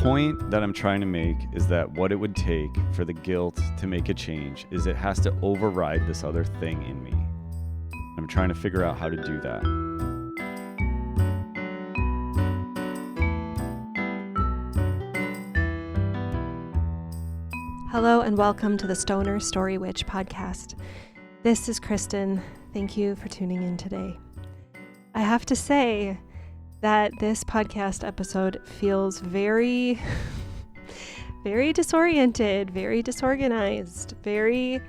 point that I'm trying to make is that what it would take for the guilt to make a change is it has to override this other thing in me. I'm trying to figure out how to do that. Hello and welcome to the Stoner Story Witch podcast. This is Kristyn. Thank you for tuning in today. I have to say that this podcast episode feels very disoriented, very disorganized, very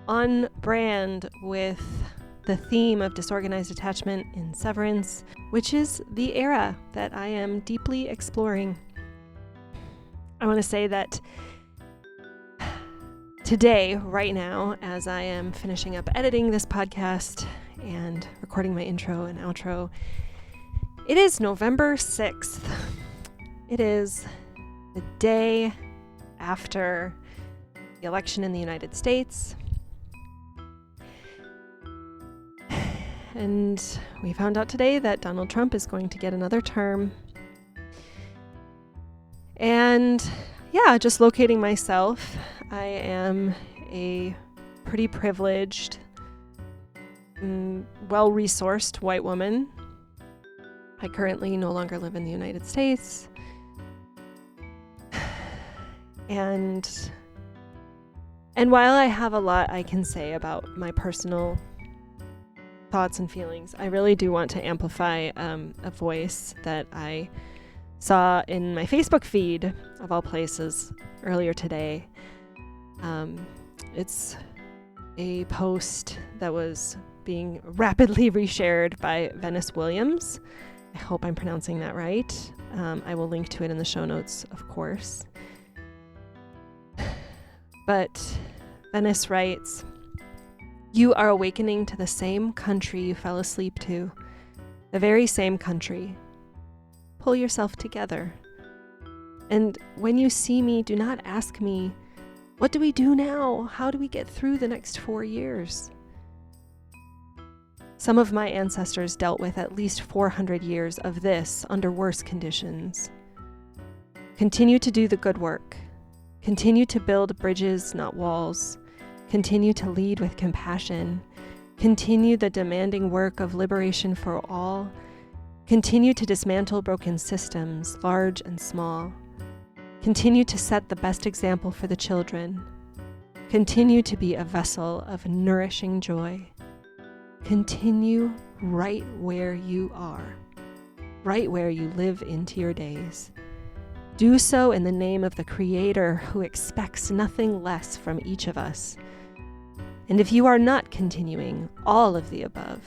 on brand with the theme of disorganized attachment in Severance, which is the era that I am deeply exploring. I want to say that today, right now, as I am finishing up editing this podcast and recording my intro and outro, it is November 6th. It is the day after the election in the United States. And we found out today that Donald Trump is going to get another term. And yeah, just locating myself, I am a pretty privileged, well-resourced white woman. I currently no longer live in the United States. And while I have a lot I can say about my personal thoughts and feelings, I really do want to amplify a voice that I saw in my Facebook feed, of all places, earlier today. It's a post that was being rapidly reshared by Venice Williams. I hope I'm pronouncing that right. I will link to it in the show notes, of course. But Venice writes, "You are awakening to the same country you fell asleep to, the very same country. Pull yourself together. And when you see me, do not ask me, what do we do now? How do we get through the next 4 years? Some of my ancestors dealt with at least 400 years of this under worse conditions. Continue to do the good work. Continue to build bridges, not walls. Continue to lead with compassion. Continue the demanding work of liberation for all. Continue to dismantle broken systems, large and small. Continue to set the best example for the children. Continue to be a vessel of nourishing joy. Continue right where you are, right where you live into your days. Do so in the name of the Creator who expects nothing less from each of us. And if you are not continuing all of the above,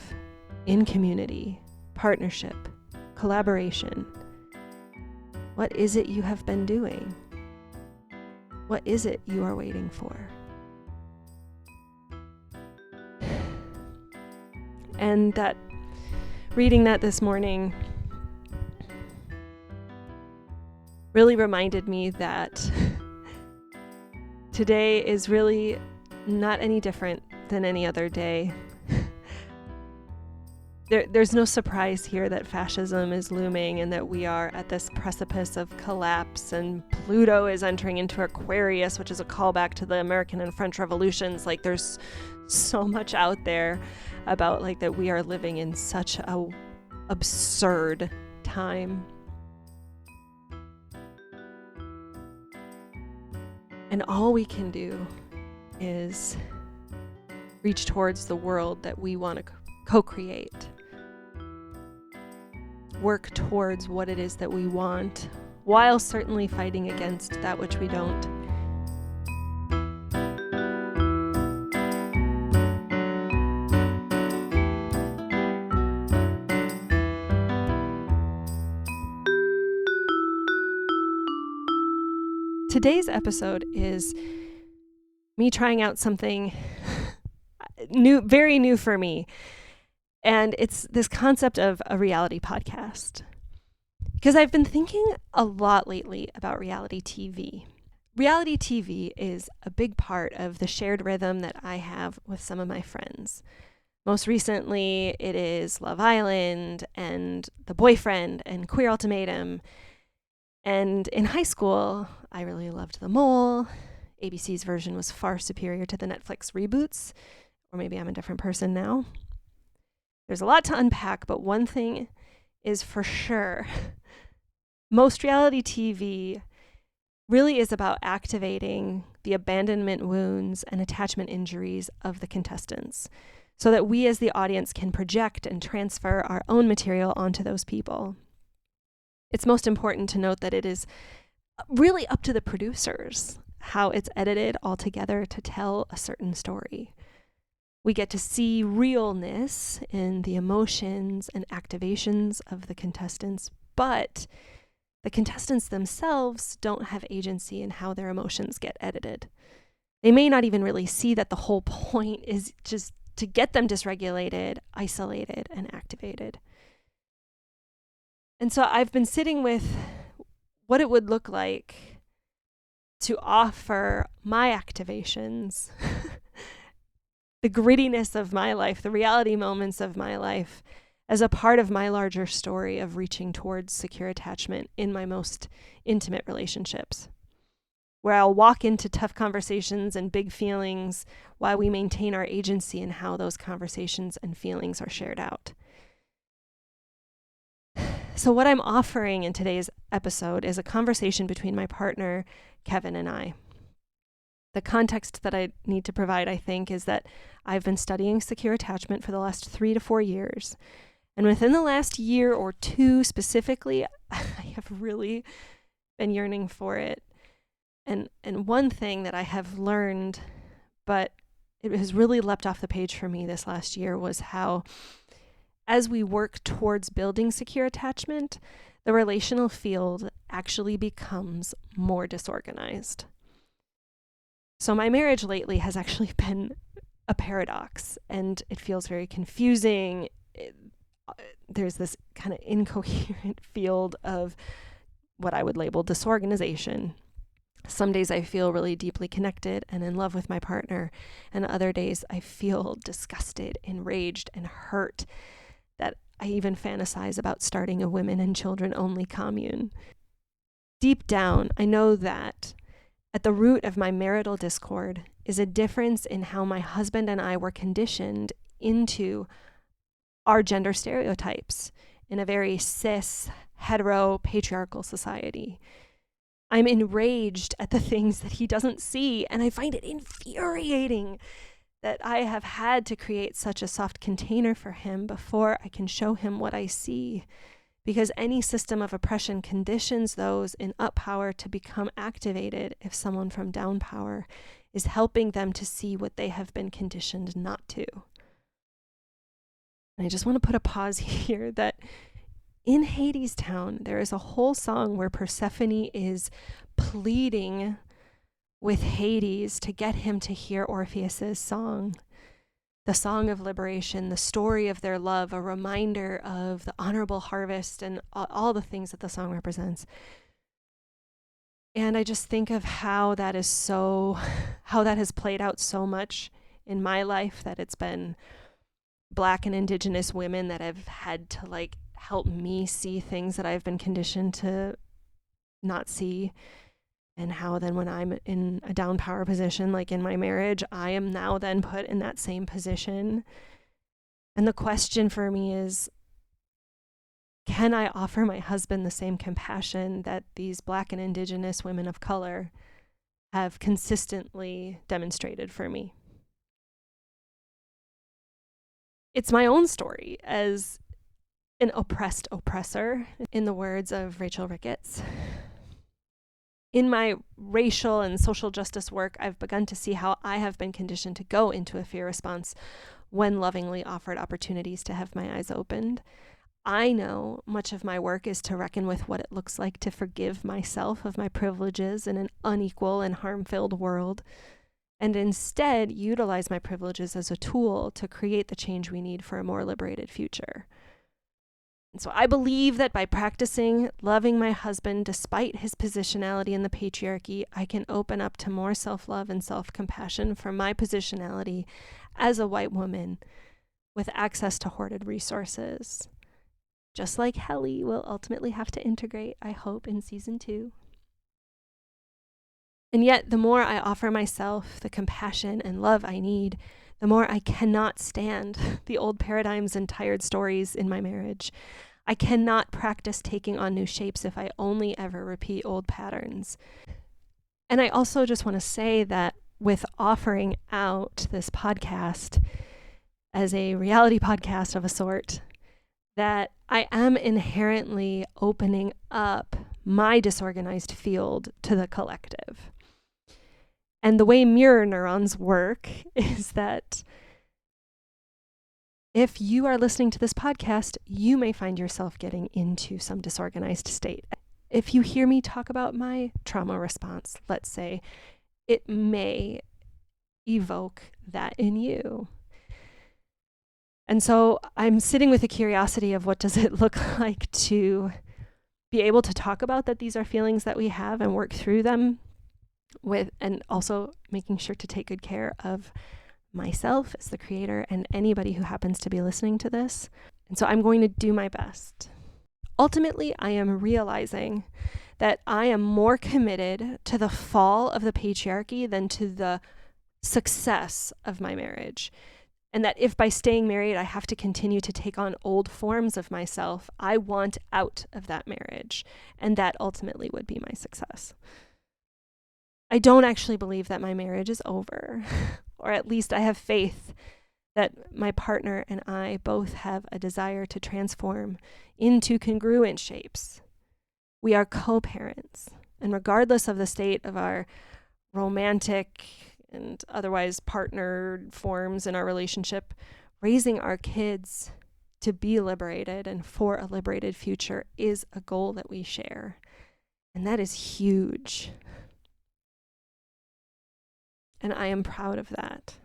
in community, partnership, collaboration, what is it you have been doing? What is it you are waiting for?" And that, reading that this morning really reminded me that today is really not any different than any other day. There's no surprise here that fascism is looming and that we are at this precipice of collapse, and Pluto is entering into Aquarius, which is a callback to the American and French revolutions. Like, there's so much out there about like that we are living in such a absurd time. And all we can do is reach towards the world that we want to co-create. Work towards what it is that we want, while certainly fighting against that which we don't. Today's episode is me trying out something new, very new for me. And it's this concept of a reality podcast. Because I've been thinking a lot lately about reality TV. Reality TV is a big part of the shared rhythm that I have with some of my friends. Most recently, it is Love Island and The Boyfriend and Queer Ultimatum. And in high school, I really loved The Mole. ABC's version was far superior to the Netflix reboots, or maybe I'm a different person now. There's a lot to unpack, but one thing is for sure. Most reality TV really is about activating the abandonment wounds and attachment injuries of the contestants so that we as the audience can project and transfer our own material onto those people. It's most important to note that it is really up to the producers how it's edited all together to tell a certain story. We get to see realness in the emotions and activations of the contestants, but the contestants themselves don't have agency in how their emotions get edited. They may not even really see that the whole point is just to get them dysregulated, isolated, and activated. And so I've been sitting with what it would look like to offer my activations, the grittiness of my life, the reality moments of my life, as a part of my larger story of reaching towards secure attachment in my most intimate relationships, where I'll walk into tough conversations and big feelings while we maintain our agency in how those conversations and feelings are shared out. So what I'm offering in today's episode is a conversation between my partner, Kevin, and I. The context that I need to provide, I think, is that I've been studying secure attachment for the last 3 to 4 years. And within the last year or two specifically, I have really been yearning for it. And one thing that I have learned, but it has really leapt off the page for me this last year, was how as we work towards building secure attachment, the relational field actually becomes more disorganized. So my marriage lately has actually been a paradox, and it feels very confusing. There's this kind of incoherent field of what I would label disorganization. Some days I feel really deeply connected and in love with my partner, and other days I feel disgusted, enraged, and hurt that I even fantasize about starting a women and children only commune. Deep down, I know that at the root of my marital discord is a difference in how my husband and I were conditioned into our gender stereotypes in a very cis, hetero, patriarchal society. I'm enraged at the things that he doesn't see, and I find it infuriating that I have had to create such a soft container for him before I can show him what I see, because any system of oppression conditions those in up power to become activated if someone from down power is helping them to see what they have been conditioned not to. And I just want to put a pause here that in Hadestown, there is a whole song where Persephone is pleading with Hades to get him to hear Orpheus's song, the song of liberation, the story of their love, a reminder of the honorable harvest and all the things that the song represents. And I just think of how that has played out so much in my life, that it's been Black and Indigenous women that have had to help me see things that I've been conditioned to not see. And how then when I'm in a down power position, like in my marriage, I am now then put in that same position. And the question for me is, can I offer my husband the same compassion that these Black and Indigenous women of color have consistently demonstrated for me? It's my own story as an oppressed oppressor, in the words of Rachel Ricketts. In my racial and social justice work, I've begun to see how I have been conditioned to go into a fear response when lovingly offered opportunities to have my eyes opened. I know much of my work is to reckon with what it looks like to forgive myself of my privileges in an unequal and harm-filled world, and instead utilize my privileges as a tool to create the change we need for a more liberated future. And so I believe that by practicing loving my husband despite his positionality in the patriarchy, I can open up to more self-love and self-compassion for my positionality as a white woman with access to hoarded resources. just like Helly will ultimately have to integrate, I hope, in season 2. And yet, the more I offer myself the compassion and love I need, the more I cannot stand the old paradigms and tired stories in my marriage. I cannot practice taking on new shapes if I only ever repeat old patterns. And I also just want to say that with offering out this podcast as a reality podcast of a sort, that I am inherently opening up my disorganized field to the collective. And the way mirror neurons work is that if you are listening to this podcast, you may find yourself getting into some disorganized state. If you hear me talk about my trauma response, let's say, it may evoke that in you. And so I'm sitting with the curiosity of what does it look like to be able to talk about that these are feelings that we have and work through them with, and also making sure to take good care of myself as the creator and anybody who happens to be listening to this. And so I'm going to do my best. Ultimately, I am realizing that I am more committed to the fall of the patriarchy than to the success of my marriage. And that if by staying married, I have to continue to take on old forms of myself, I want out of that marriage. And that ultimately would be my success. I don't actually believe that my marriage is over, or at least I have faith that my partner and I both have a desire to transform into congruent shapes. We are co-parents, and regardless of the state of our romantic and otherwise partnered forms in our relationship, raising our kids to be liberated and for a liberated future is a goal that we share. And that is huge. And I am proud of that.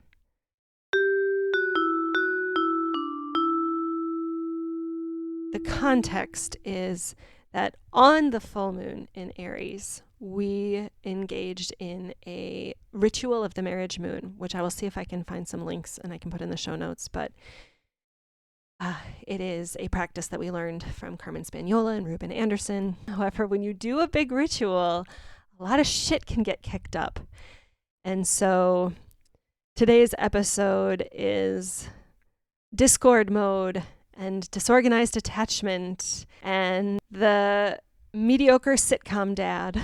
The context is that on the full moon in Aries, we engaged in a ritual of the marriage moon, which I will see if I can find some links and I can put in the show notes. But it is a practice that we learned from Carmen Spaniola and Ruben Anderson. However, when you do a big ritual, a lot of shit can get kicked up. And so today's episode is Discord mode and disorganized attachment and the Mediocre Sitcom Dad.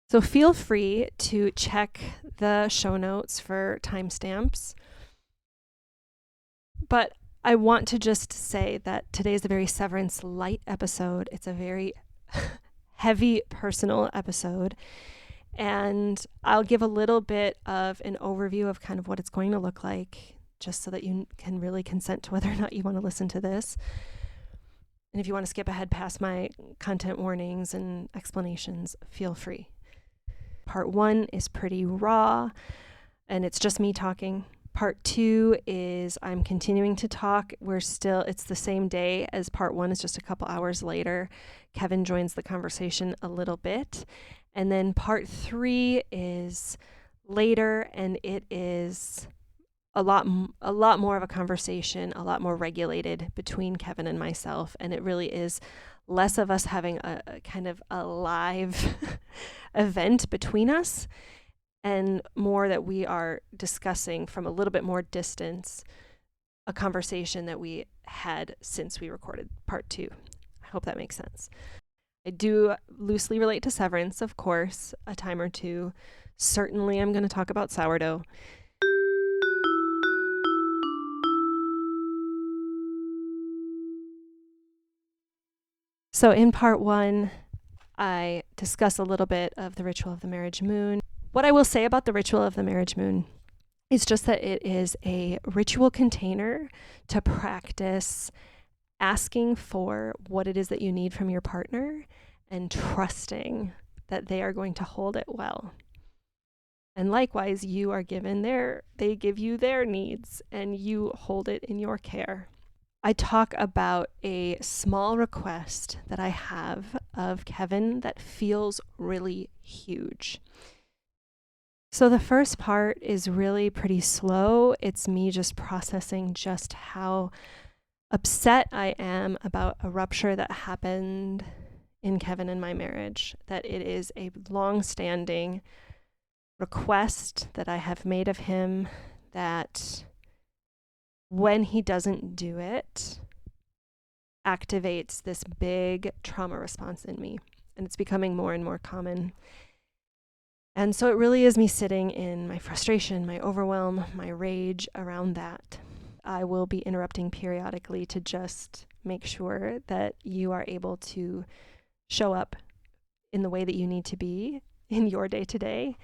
So feel free to check the show notes for timestamps. But I want to just say that today is a very severance light episode. It's a very heavy personal episode. And I'll give a little bit of an overview of kind of what it's going to look like, just so that you can really consent to whether or not you want to listen to this. And if you want to skip ahead past my content warnings and explanations, feel free. Part 1 is pretty raw, and it's just me talking. Part 2 is I'm continuing to talk. It's the same day as part 1, it's just a couple hours later. Kevin joins the conversation a little bit. And then part 3 is later, and it is a lot more of a conversation, a lot more regulated between Kevin and myself. And it really is less of us having a kind of a live event between us, and more that we are discussing from a little bit more distance a conversation that we had since we recorded part 2. I hope that makes sense. I do loosely relate to severance, of course, a time or two. Certainly I'm going to talk about sourdough. So in part 1, I discuss a little bit of the ritual of the marriage moon. What I will say about the ritual of the marriage moon is just that it is a ritual container to practice asking for what it is that you need from your partner and trusting that they are going to hold it well. And likewise, they give you their needs and you hold it in your care. I talk about a small request that I have of Kevin that feels really huge. So the first part is really pretty slow. It's me just processing just how upset I am about a rupture that happened in Kevin and my marriage, that it is a long-standing request that I have made of him, that when he doesn't do it, activates this big trauma response in me. And it's becoming more and more common. And so it really is me sitting in my frustration, my overwhelm, my rage around that. I will be interrupting periodically to just make sure that you are able to show up in the way that you need to be in your day-to-day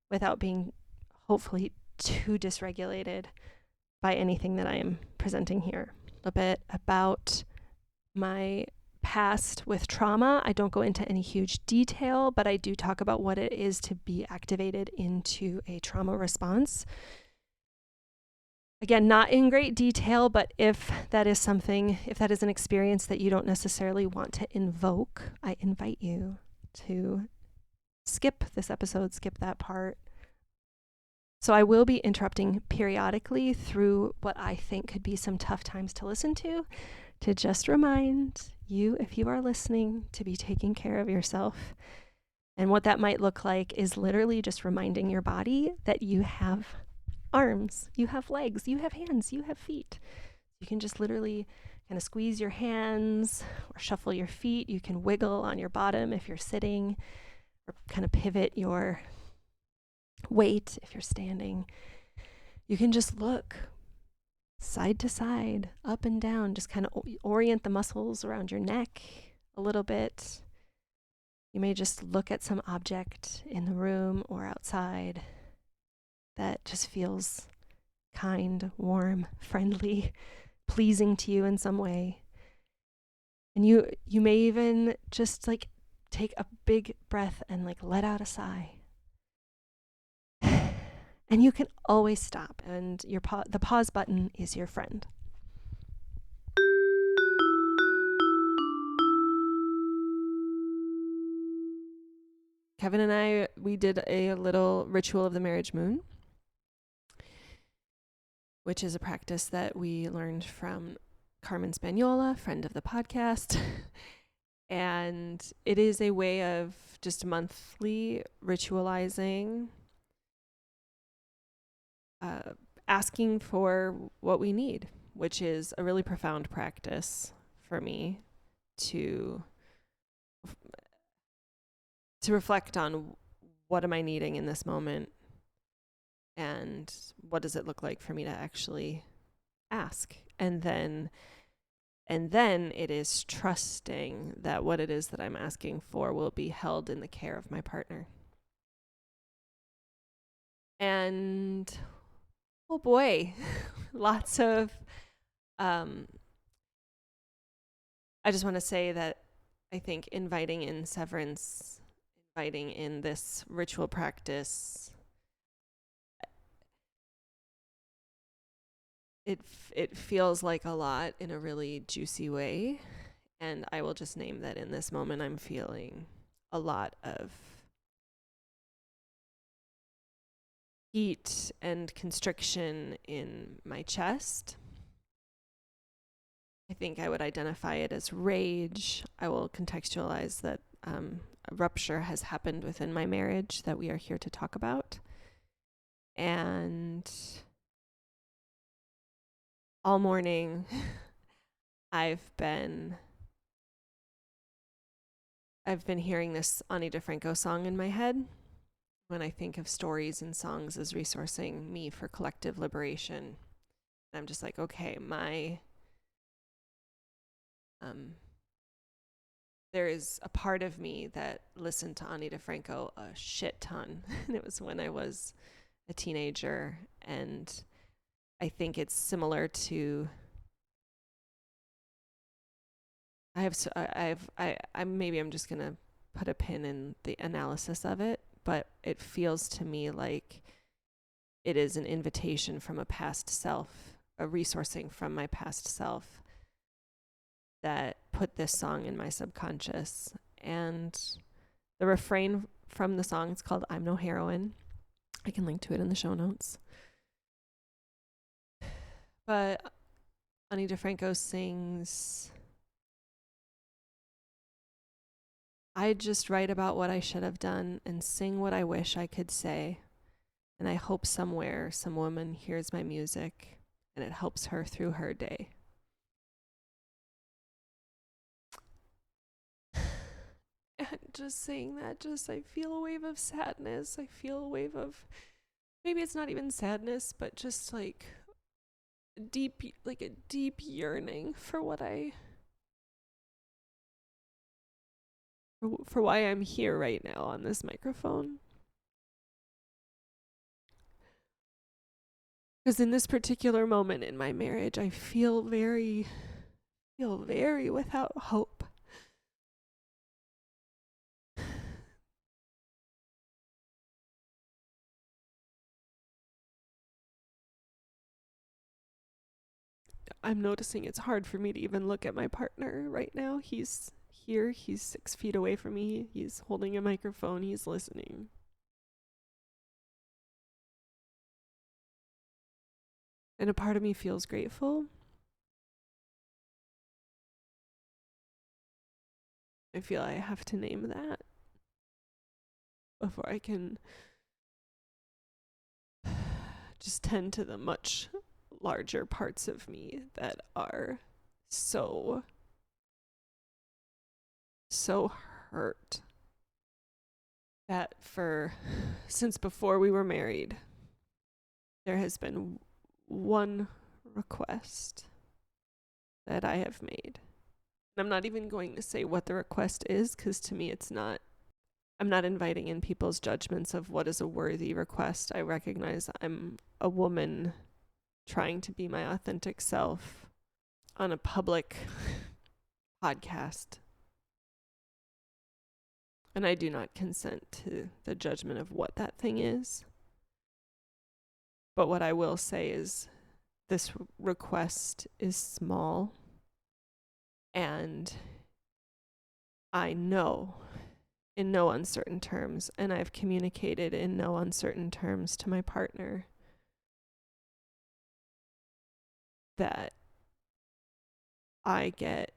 without being hopefully too dysregulated by anything that I am presenting here. A little bit about my past with trauma. I don't go into any huge detail, but I do talk about what it is to be activated into a trauma response. Again, not in great detail, but if that is an experience that you don't necessarily want to invoke, I invite you to skip this episode, skip that part. So I will be interrupting periodically through what I think could be some tough times to listen to just remind you, if you are listening, to be taking care of yourself. And what that might look like is literally just reminding your body that you have arms, you have legs, you have hands, you have feet. You can just literally kind of squeeze your hands or shuffle your feet. You can wiggle on your bottom if you're sitting, or kind of pivot your weight if you're standing. You can just look side to side, up and down, just kind of orient the muscles around your neck a little bit. You may just look at some object in the room or outside that just feels kind, warm, friendly, pleasing to you in some way. And you may even just like take a big breath and like let out a sigh. And you can always stop, and the pause button is your friend. Kevin and I, we did a little ritual of the marriage moon, which is a practice that we learned from Carmen Spagnola, friend of the podcast. And it is a way of just monthly ritualizing, asking for what we need, which is a really profound practice for me to reflect on what am I needing in this moment and what does it look like for me to actually ask. And then it is trusting that what it is that I'm asking for will be held in the care of my partner. And oh boy, lots of, I just want to say that I think inviting in severance, inviting in this ritual practice, it feels like a lot in a really juicy way. And I will just name that in this moment, I'm feeling a lot of heat and constriction in my chest. I think I would identify it as rage. I will contextualize that a rupture has happened within my marriage that we are here to talk about. And all morning, I've been hearing this DiFranco song in my head. When I think of stories and songs as resourcing me for collective liberation, I'm just like, okay, there is a part of me that listened to DiFranco a shit ton. And it was when I was a teenager. And I think it's similar to, maybe I'm just going to put a pin in the analysis of it. But it feels to me like it is an invitation from a past self, a resourcing from my past self that put this song in my subconscious. And the refrain from the song is called I'm No Heroine. I can link to it in the show notes. But DiFranco sings, I just write about what I should have done and sing what I wish I could say. And I hope somewhere some woman hears my music and it helps her through her day. And just saying that, I feel a wave of sadness. I feel a wave of, maybe it's not even sadness, but just like a deep yearning for what for why I'm here right now on this microphone. Because in this particular moment in my marriage, I feel very without hope. I'm noticing it's hard for me to even look at my partner right now. He's here, he's 6 feet away from me, he's holding a microphone, he's listening. And a part of me feels grateful. I feel I have to name that before I can just tend to the much larger parts of me that are so hurt. That since before we were married, there has been one request that I have made. And I'm not even going to say what the request is, because to me I'm not inviting in people's judgments of what is a worthy request. I recognize I'm a woman trying to be my authentic self on a public podcast. And I do not consent to the judgment of what that thing is. But what I will say is this request is small, and I know in no uncertain terms, and I've communicated in no uncertain terms to my partner, that I get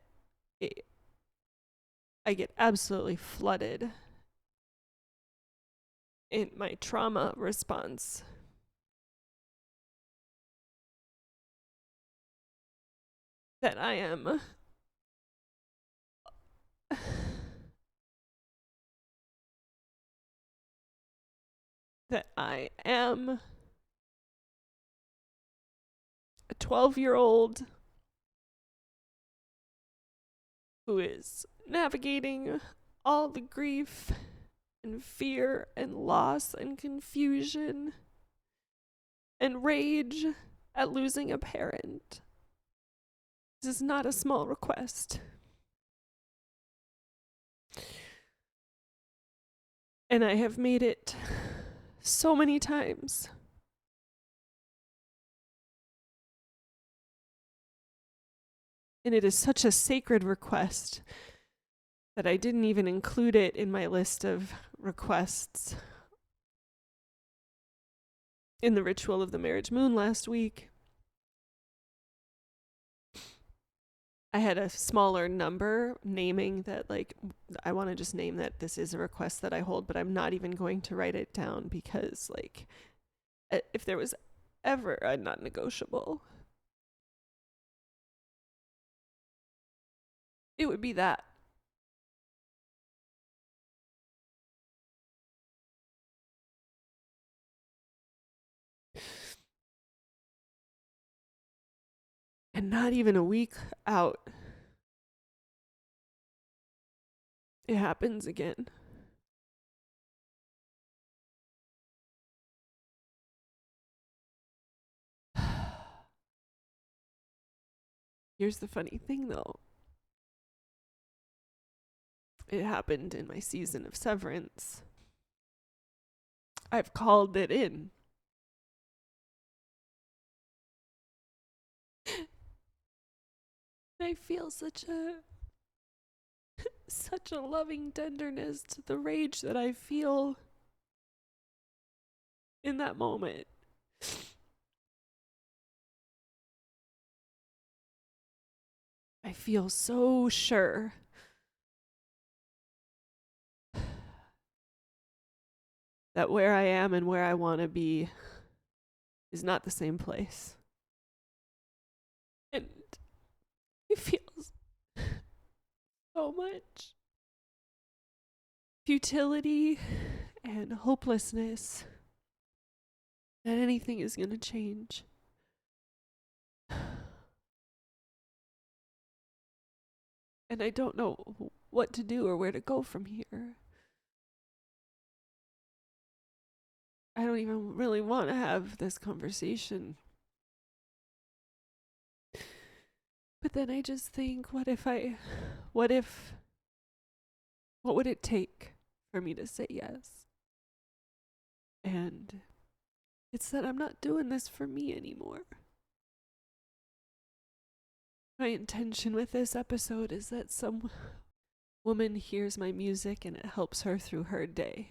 absolutely flooded in my trauma response. That I am a 12-year-old who is navigating all the grief and fear and loss and confusion and rage at losing a parent. This is not a small request. And I have made it so many times. And it is such a sacred request that I didn't even include it in my list of requests in the ritual of the marriage moon last week. I had a smaller number naming that, like, I want to just name that this is a request that I hold, but I'm not even going to write it down because, like, if there was ever a non-negotiable, it would be that. And not even a week out, it happens again. Here's the funny thing, though. It happened in my season of severance. I've called it in. I feel such a loving tenderness to the rage that I feel in that moment. I feel so sure that where I am and where I want to be is not the same place. And it feels so much futility and hopelessness that anything is going to change. And I don't know what to do or where to go from here. I don't even really want to have this conversation. But then I just think, what would it take for me to say yes? And it's that I'm not doing this for me anymore. My intention with this episode is that some woman hears my music and it helps her through her day.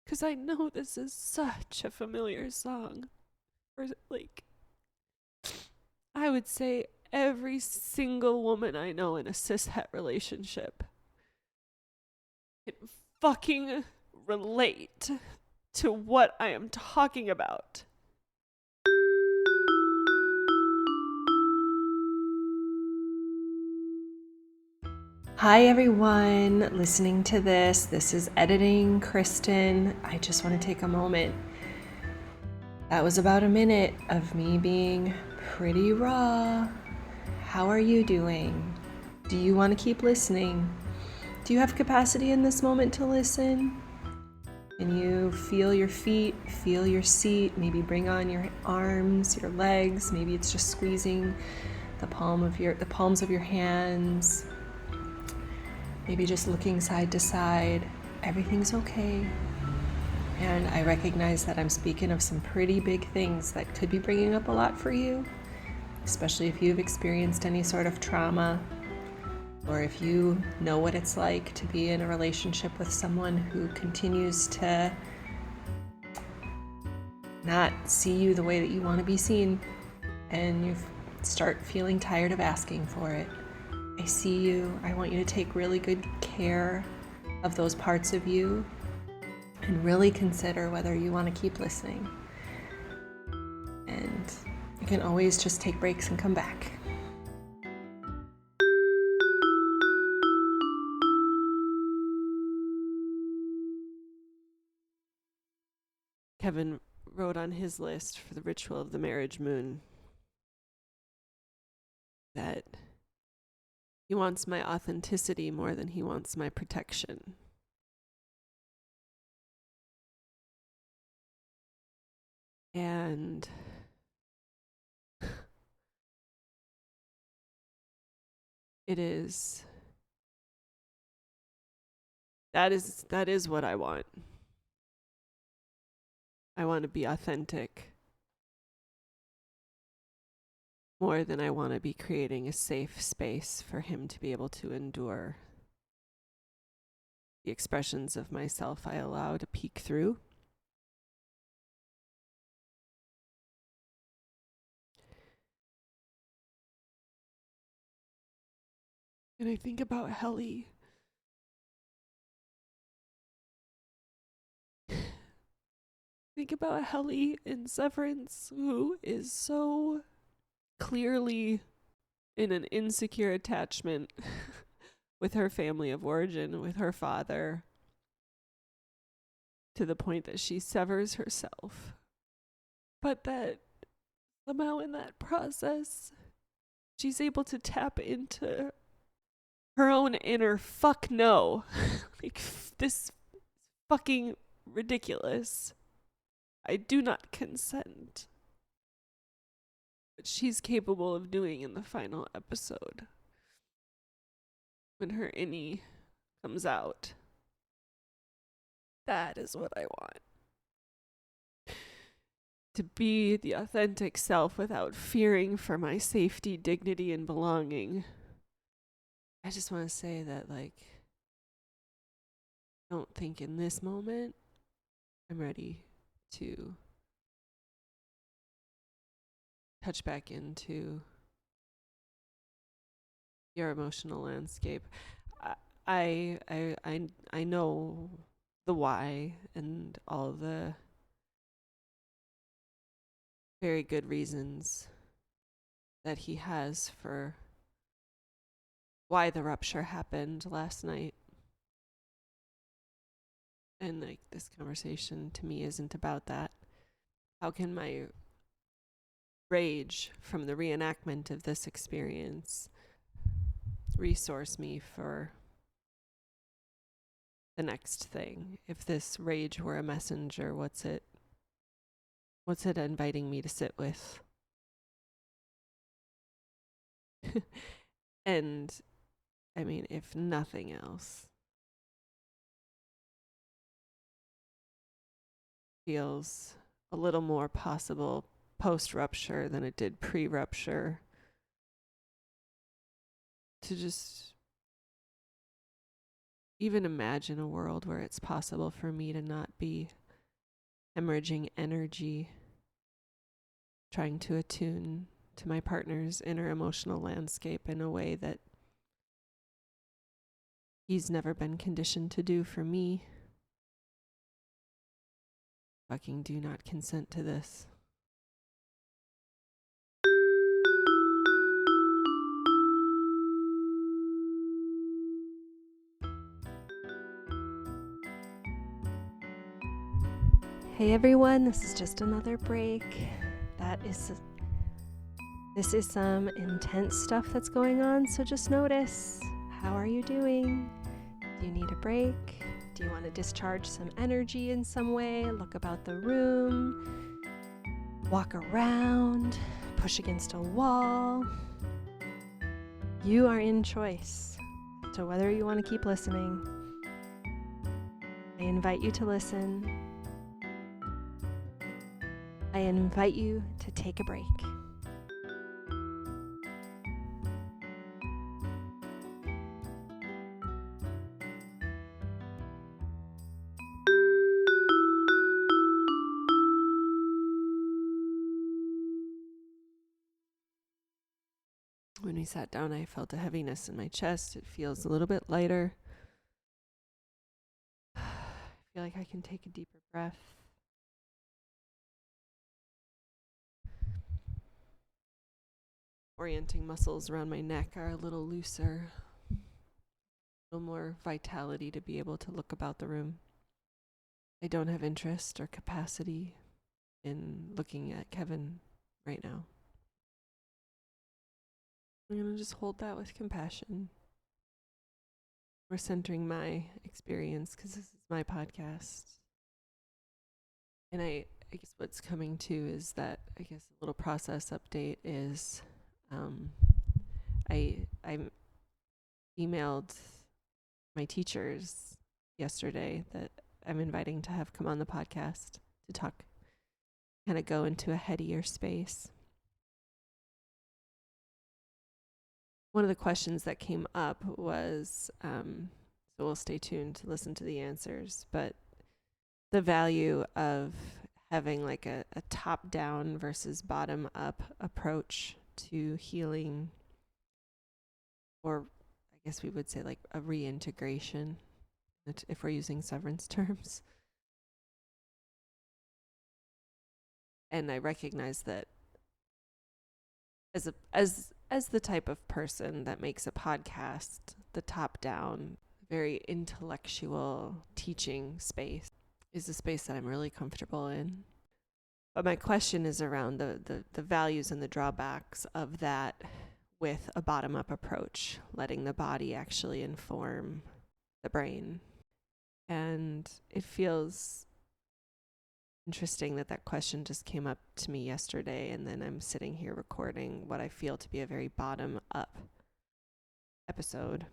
Because I know this is such a familiar song. Or, like, I would say every single woman I know in a cis-het relationship can fucking relate to what I am talking about. Hi everyone listening to this. This is Editing Kristyn. I just want to take a moment. That was about a minute of me being pretty raw. How are you doing? Do you want to keep listening? Do you have capacity in this moment to listen? Can you feel your feet, feel your seat, maybe bring on your arms, your legs, maybe it's just squeezing the palms of your hands. Maybe just looking side to side. Everything's okay. And I recognize that I'm speaking of some pretty big things that could be bringing up a lot for you, especially if you've experienced any sort of trauma, or if you know what it's like to be in a relationship with someone who continues to not see you the way that you want to be seen, and you start feeling tired of asking for it. I see you. I want you to take really good care of those parts of you and really consider whether you want to keep listening. And you can always just take breaks and come back. Kevin wrote on his list for the ritual of the marriage moon that he wants my authenticity more than he wants my protection. And that is what I want. I want to be authentic more than I want to be creating a safe space for him to be able to endure the expressions of myself I allow to peek through. And I think about Helly. Think about Helly in Severance, who is so clearly in an insecure attachment with her family of origin, with her father, to the point that she severs herself. But that somehow in that process, she's able to tap into her own inner fuck no. Like, this fucking ridiculous. I do not consent. But she's capable of doing in the final episode, when her innie comes out. That is what I want. To be the authentic self without fearing for my safety, dignity, and belonging. I just want to say that, like, I don't think in this moment I'm ready to touch back into your emotional landscape. I know the why and all the very good reasons that he has for why the rupture happened last night. And like, this conversation to me isn't about that. How can my rage from the reenactment of this experience resource me for the next thing? If this rage were a messenger, what's it inviting me to sit with? And I mean, if nothing else, feels a little more possible post-rupture than it did pre-rupture, to just even imagine a world where it's possible for me to not be hemorrhaging energy trying to attune to my partner's inner emotional landscape in a way that he's never been conditioned to do for me. Fucking do not consent to this. Hey everyone, this is just another break. This is some intense stuff that's going on, so just notice. How are you doing? Do you need a break? Do you want to discharge some energy in some way? Look about the room, walk around, push against a wall. You are in choice to whether you want to keep listening. I invite you to listen. I invite you to take a break. When we sat down, I felt a heaviness in my chest. It feels a little bit lighter. I feel like I can take a deeper breath. Orienting muscles around my neck are a little looser. A little more vitality to be able to look about the room. I don't have interest or capacity in looking at Kevin right now. I'm going to just hold that with compassion. We're centering my experience because this is my podcast. And I guess what's coming to is that, I guess a little process update is I emailed my teachers yesterday that I'm inviting to have come on the podcast to talk, kind of go into a headier space. One of the questions that came up was, so we'll stay tuned to listen to the answers, but the value of having like a top-down versus bottom-up approach to healing, or I guess we would say like a reintegration, if we're using severance terms. And I recognize that as the type of person that makes a podcast, the top-down, very intellectual teaching space is a space that I'm really comfortable in. But my question is around the values and the drawbacks of that with a bottom-up approach, letting the body actually inform the brain. And it feels interesting that question just came up to me yesterday, and then I'm sitting here recording what I feel to be a very bottom-up episode.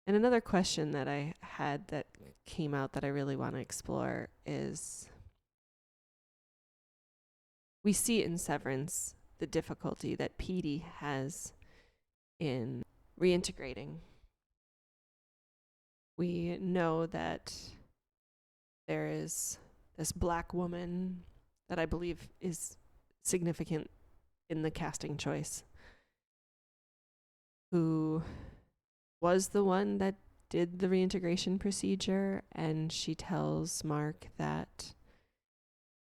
And another question that I had that came out that I really want to explore is, we see in Severance the difficulty that Petey has in reintegrating. We know that there is this black woman that I believe is significant in the casting choice, who was the one that did the reintegration procedure, and she tells Mark that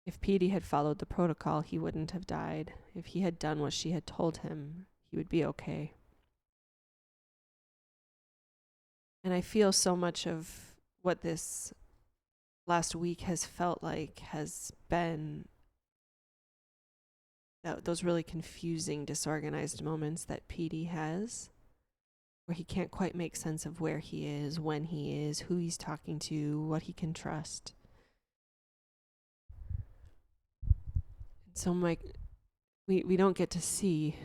if Petey had followed the protocol, he wouldn't have died. If he had done what she had told him, he would be okay. And I feel so much of what this last week has felt like has been those really confusing, disorganized moments that Petey has, where he can't quite make sense of where he is, when he is, who he's talking to, what he can trust. So we don't get to see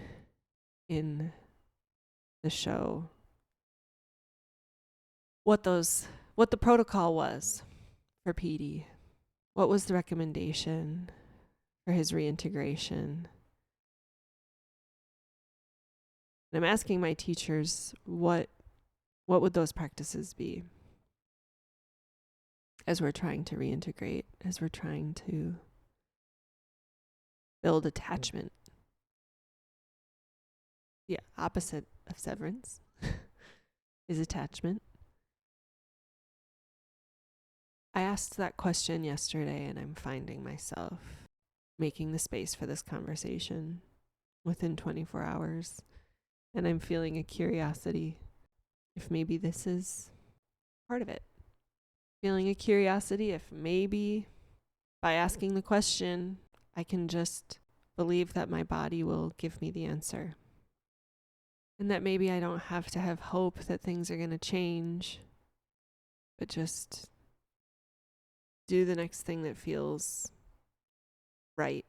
in the show what the protocol was for Petey. What was the recommendation for his reintegration? And I'm asking my teachers, what would those practices be as we're trying to reintegrate, as we're trying to build attachment? The opposite of severance is attachment. I asked that question yesterday, and I'm finding myself making the space for this conversation within 24 hours. And I'm feeling a curiosity if maybe this is part of it. Feeling a curiosity if maybe by asking the question, I can just believe that my body will give me the answer. And that maybe I don't have to have hope that things are going to change, but just do the next thing that feels right.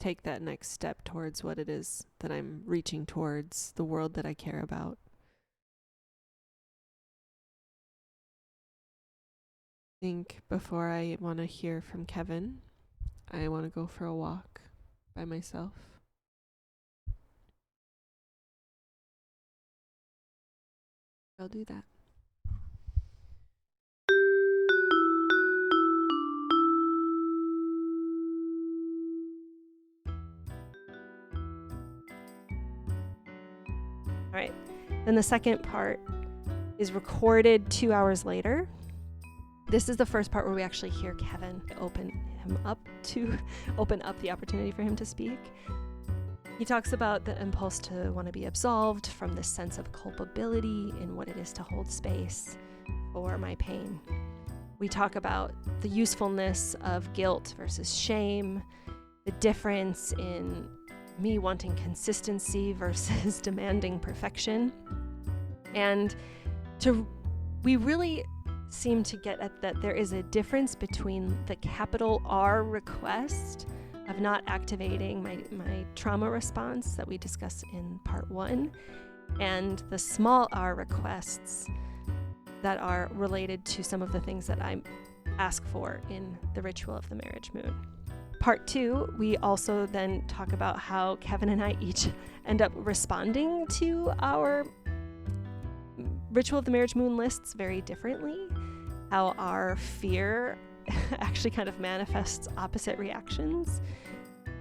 Take that next step towards what it is that I'm reaching towards, the world that I care about. I think before I want to hear from Kevin, I want to go for a walk by myself. I'll do that. All right. Then the second part is recorded 2 hours later. This is the first part where we actually hear Kevin open up the opportunity for him to speak. He talks about the impulse to want to be absolved from this sense of culpability in what it is to hold space for my pain. We talk about the usefulness of guilt versus shame, the difference in me wanting consistency versus demanding perfection. And we really seem to get at that there is a difference between the capital R request of not activating my trauma response that we discussed in part 1, and the small r requests that are related to some of the things that I ask for in the ritual of the marriage moon. Part 2, we also then talk about how Kevin and I each end up responding to our ritual of the marriage moon lists very differently, how our fear actually kind of manifests opposite reactions.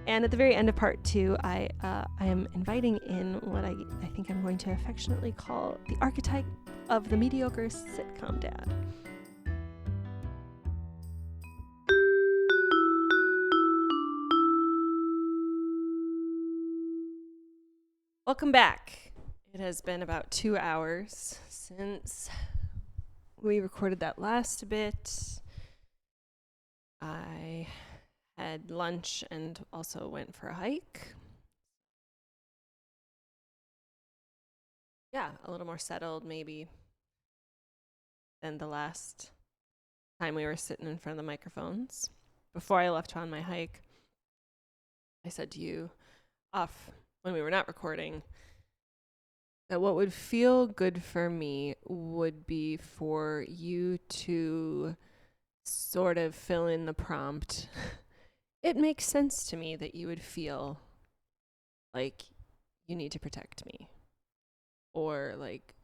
And at the very end of part 2, I am inviting in what I think I'm going to affectionately call the archetype of the mediocre sitcom dad. Welcome back. It has been about 2 hours since we recorded that last bit. I had lunch and also went for a hike. Yeah, a little more settled maybe than the last time we were sitting in front of the microphones. Before I left on my hike, I said to you off when we were not recording that what would feel good for me would be for you to sort of fill in the prompt. It makes sense to me that you would feel like you need to protect me. Or like,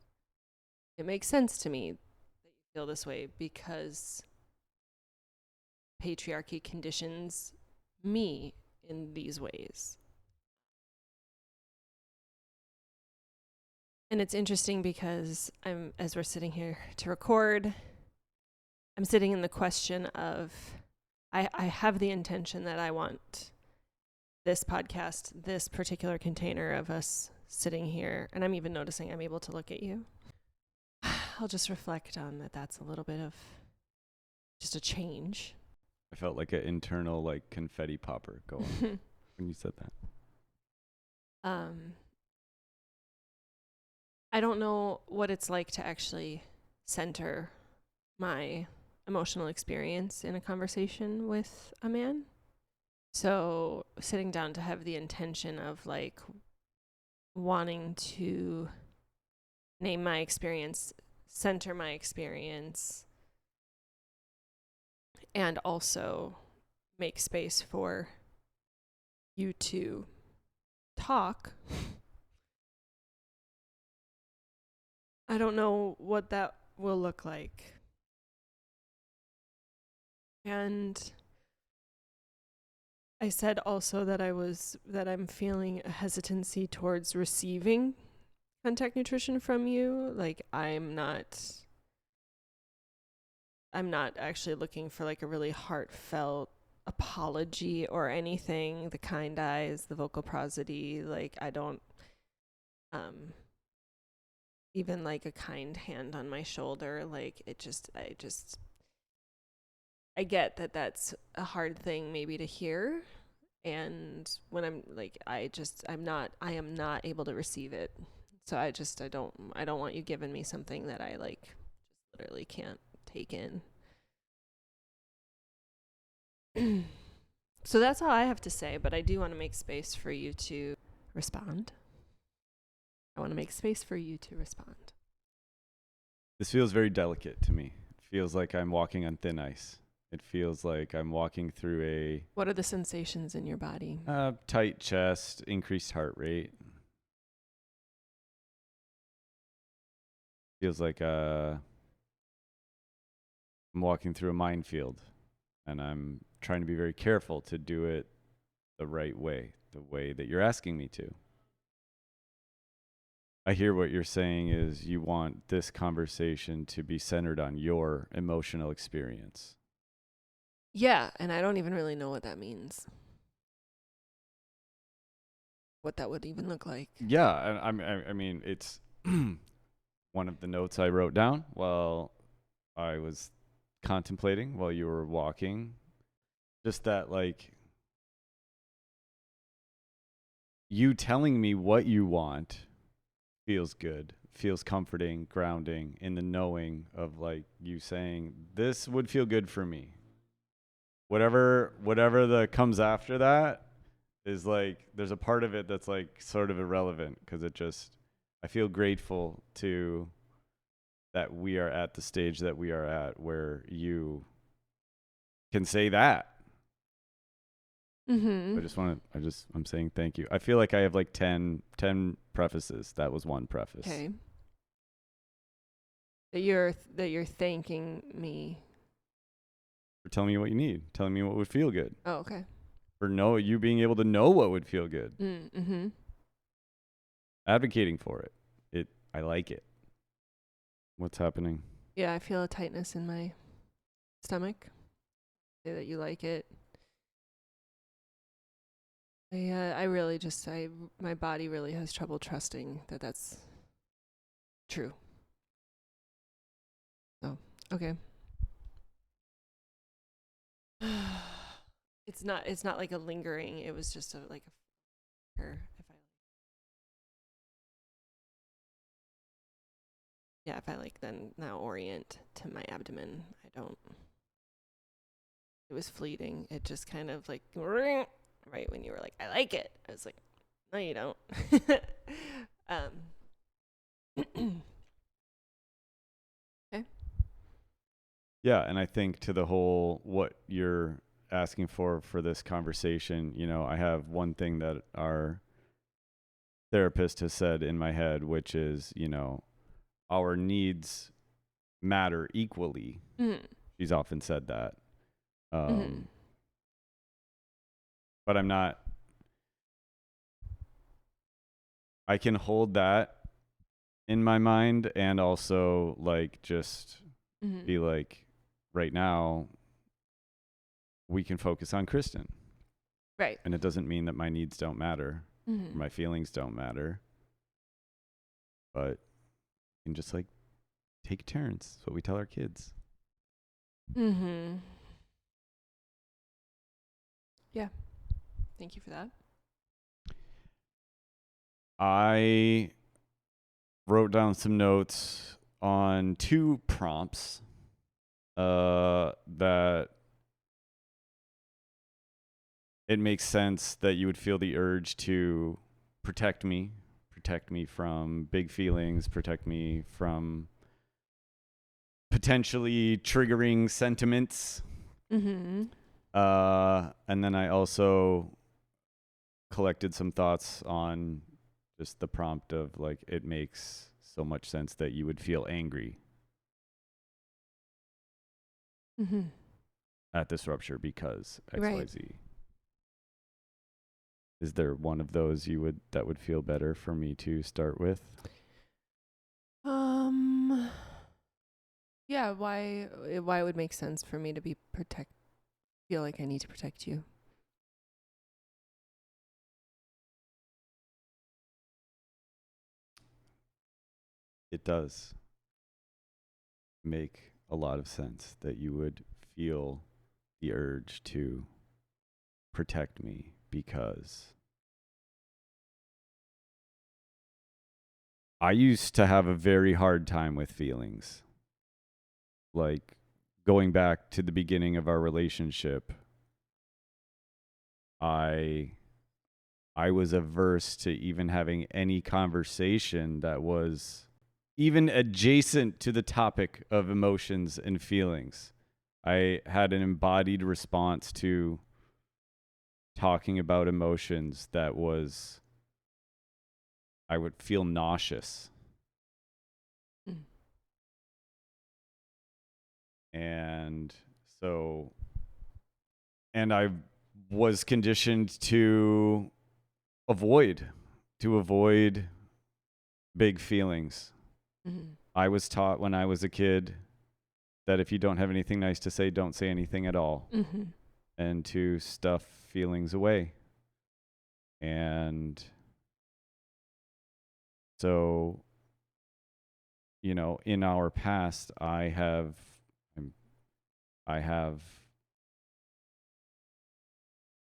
it makes sense to me that you feel this way because patriarchy conditions me in these ways. And it's interesting because as we're sitting here to record, I'm sitting in the question of, I have the intention that I want this podcast, this particular container of us sitting here, and I'm even noticing I'm able to look at you. I'll just reflect on that. That's a little bit of just a change. I felt like an internal like confetti popper going when you said that. I don't know what it's like to actually center my emotional experience in a conversation with a man. So sitting down to have the intention of like wanting to name my experience, center my experience, and also make space for you to talk. I don't know what that will look like. And I said also that I'm feeling a hesitancy towards receiving contact nutrition from you. Like I'm not actually looking for like a really heartfelt apology or anything. The kind eyes, the vocal prosody, like I don't even like a kind hand on my shoulder. Like I get that that's a hard thing maybe to hear. And when I'm like, I am not able to receive it. So I don't want you giving me something that I like just literally can't take in. So that's all I have to say, but I do want to make space for you to respond. I want to make space for you to respond. This feels very delicate to me. It feels like I'm walking on thin ice. It feels like I'm walking through What are the sensations in your body? Tight chest, increased heart rate. Feels like I'm walking through a minefield, and I'm trying to be very careful to do it the right way, the way that you're asking me to. I hear what you're saying is you want this conversation to be centered on your emotional experience. Yeah, and I don't even really know what that means. What that would even look like. Yeah, and I mean, it's one of the notes I wrote down while I was contemplating while you were walking. Just that, like, you telling me what you want feels good, feels comforting, grounding in the knowing of, like, you saying, this would feel good for me. Whatever that comes after that is, like, there's a part of it that's, like, sort of irrelevant because I feel grateful to that we are at the stage that we are at where you can say that. Mm-hmm. I'm saying thank you. I feel like I have like 10 prefaces. That was one preface. Okay. That you're thanking me For telling me what you need, telling me what would feel good. Oh, okay. For you being able to know what would feel good. Mm-hmm. Advocating for it. I like it. What's happening? Yeah, I feel a tightness in my stomach. Say that you like it. My body really has trouble trusting that that's true. So, okay. It's not like a lingering. It was just if I like then now orient to my abdomen, it was fleeting. It just kind of like right when you were like, I like it. I was like, no, you don't. Okay. Yeah, and I think to the whole what you're asking for this conversation, I have one thing that our therapist has said in my head, which is, our needs matter equally. Mm-hmm. She's often said that. but I'm not. I can hold that in my mind and also like just be like, right now we can focus on Kristyn. Right. And it doesn't mean that my needs don't matter, or my feelings don't matter, but you can just like take turns. That's what we tell our kids. Yeah. Thank you for that. I wrote down some notes on 2 prompts that it makes sense that you would feel the urge to protect me from big feelings, protect me from potentially triggering sentiments. And then I also collected some thoughts on just the prompt of like, it makes so much sense that you would feel angry at this rupture because XYZ. Right. Is there one of those that would feel better for me to start with? Yeah, why it would make sense for me to feel like I need to protect you. It does make a lot of sense that you would feel the urge to protect me because I used to have a very hard time with feelings. Like going back to the beginning of our relationship, I was averse to even having any conversation that was even adjacent to the topic of emotions and feelings. I had an embodied response to talking about emotions that was, I would feel nauseous. And so, and I was conditioned to avoid big feelings. I was taught when I was a kid that if you don't have anything nice to say, don't say anything at all. And to stuff feelings away. And so, you know, in our past, I have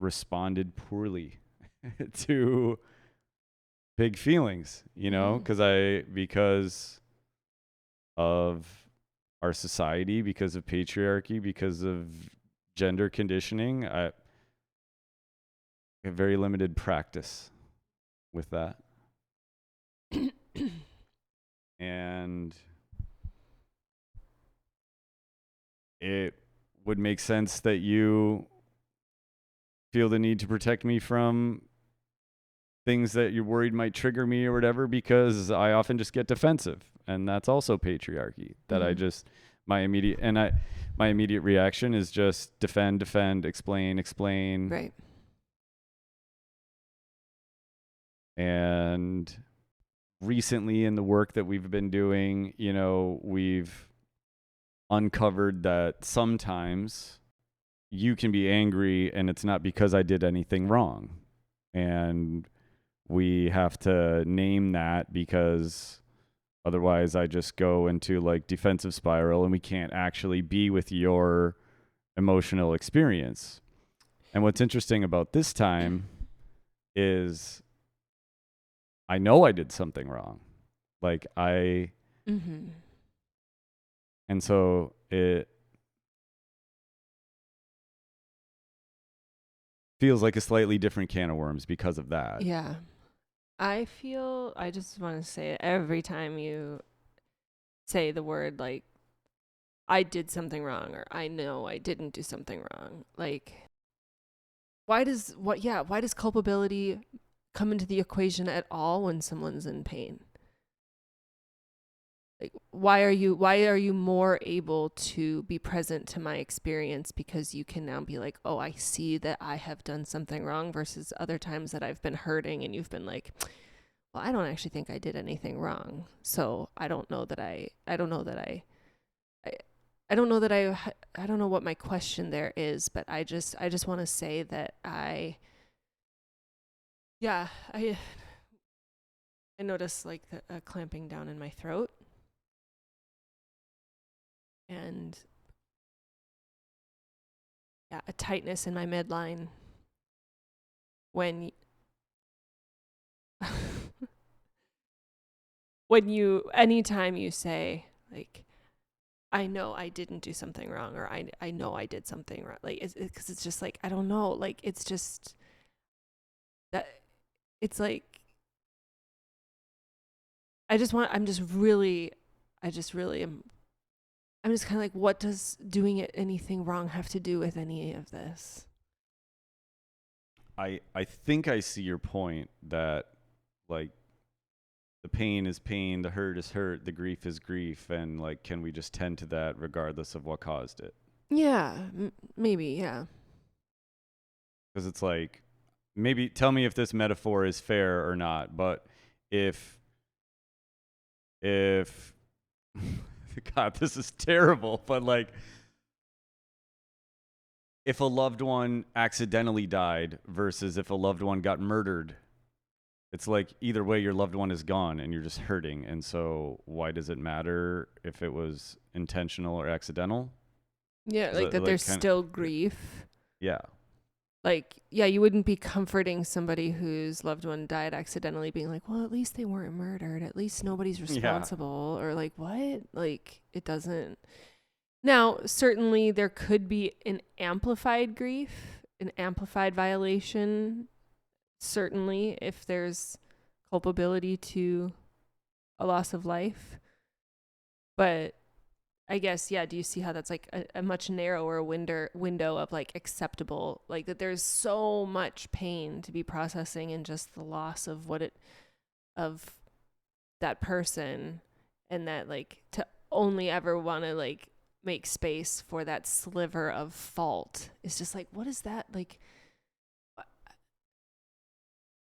responded poorly to big feelings, you know, because of our society, because of patriarchy, because of gender conditioning. I have very limited practice with that. And it would make sense that you feel the need to protect me from things that you're worried might trigger me or whatever, because I often just get defensive, and that's also patriarchy. That I just my immediate reaction is just defend, explain. Right. And recently in the work that we've been doing, you know, we've uncovered that sometimes you can be angry and it's not because I did anything wrong. And we have to name that, because otherwise I just go into like defensive spiral and we can't actually be with your emotional experience. And what's interesting about this time is I know I did something wrong. Like and so it feels like a slightly different can of worms because of that. Yeah. I just want to say it every time you say the word, like, I did something wrong, or I know I didn't do something wrong. Like, why does culpability come into the equation at all when someone's in pain? like, why are you more able to be present to my experience because you can now be like, oh, I see that I have done something wrong, versus other times that I've been hurting and you've been like, well, I don't actually think I did anything wrong. So I don't know what my question there is, but I just want to say that I notice like the clamping down in my throat, and a tightness in my midline when anytime you say like, I know I didn't do something wrong, or I know I did something wrong, like because it's just like, I don't know, like it's just that it's like I'm just really I'm just kind of like, what does doing it anything wrong have to do with any of this? I think I see your point that like the pain is pain, the hurt is hurt, the grief is grief, and like, can we just tend to that regardless of what caused it? Yeah, maybe, yeah. Because it's like, maybe tell me if this metaphor is fair or not, but if God, this is terrible, but like, if a loved one accidentally died versus if a loved one got murdered, it's like either way your loved one is gone and you're just hurting. And so why does it matter if it was intentional or accidental? Yeah, like that there's still grief. Yeah. Like, yeah, you wouldn't be comforting somebody whose loved one died accidentally being like, well, at least they weren't murdered. At least nobody's responsible. Yeah. Or like, what? Like, it doesn't. Now, certainly there could be an amplified grief, an amplified violation. Certainly, if there's culpability to a loss of life. But I guess, yeah, do you see how that's like a much narrower window of like acceptable, like that there's so much pain to be processing in just the loss of of that person, and that like to only ever want to like make space for that sliver of fault is just like, what is that? Like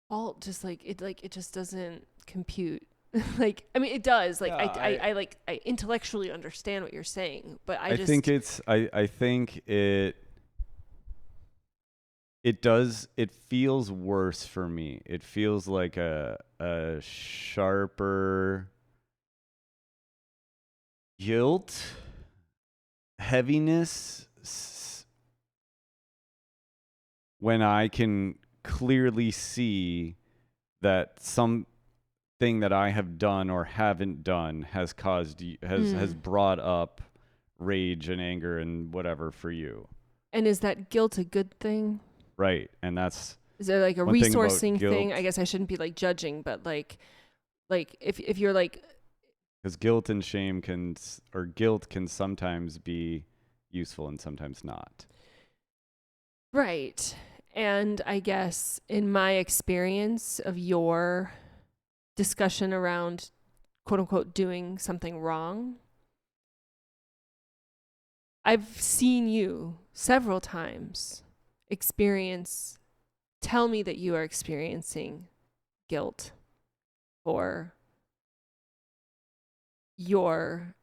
fault, just like it just doesn't compute. Like, I mean, it does. Like, yeah, I intellectually understand what you're saying, but I think it does. It feels worse for me. It feels like a sharper guilt, heaviness, when I can clearly see that something that I have done or haven't done has has brought up rage and anger and whatever for you. And is that guilt a good thing? Right. And is there like a resourcing thing? I guess I shouldn't be like judging, but like if you're like, because guilt and shame guilt can sometimes be useful and sometimes not. Right. And I guess in my experience of your discussion around quote unquote doing something wrong, I've seen you several times tell me that you are experiencing guilt for your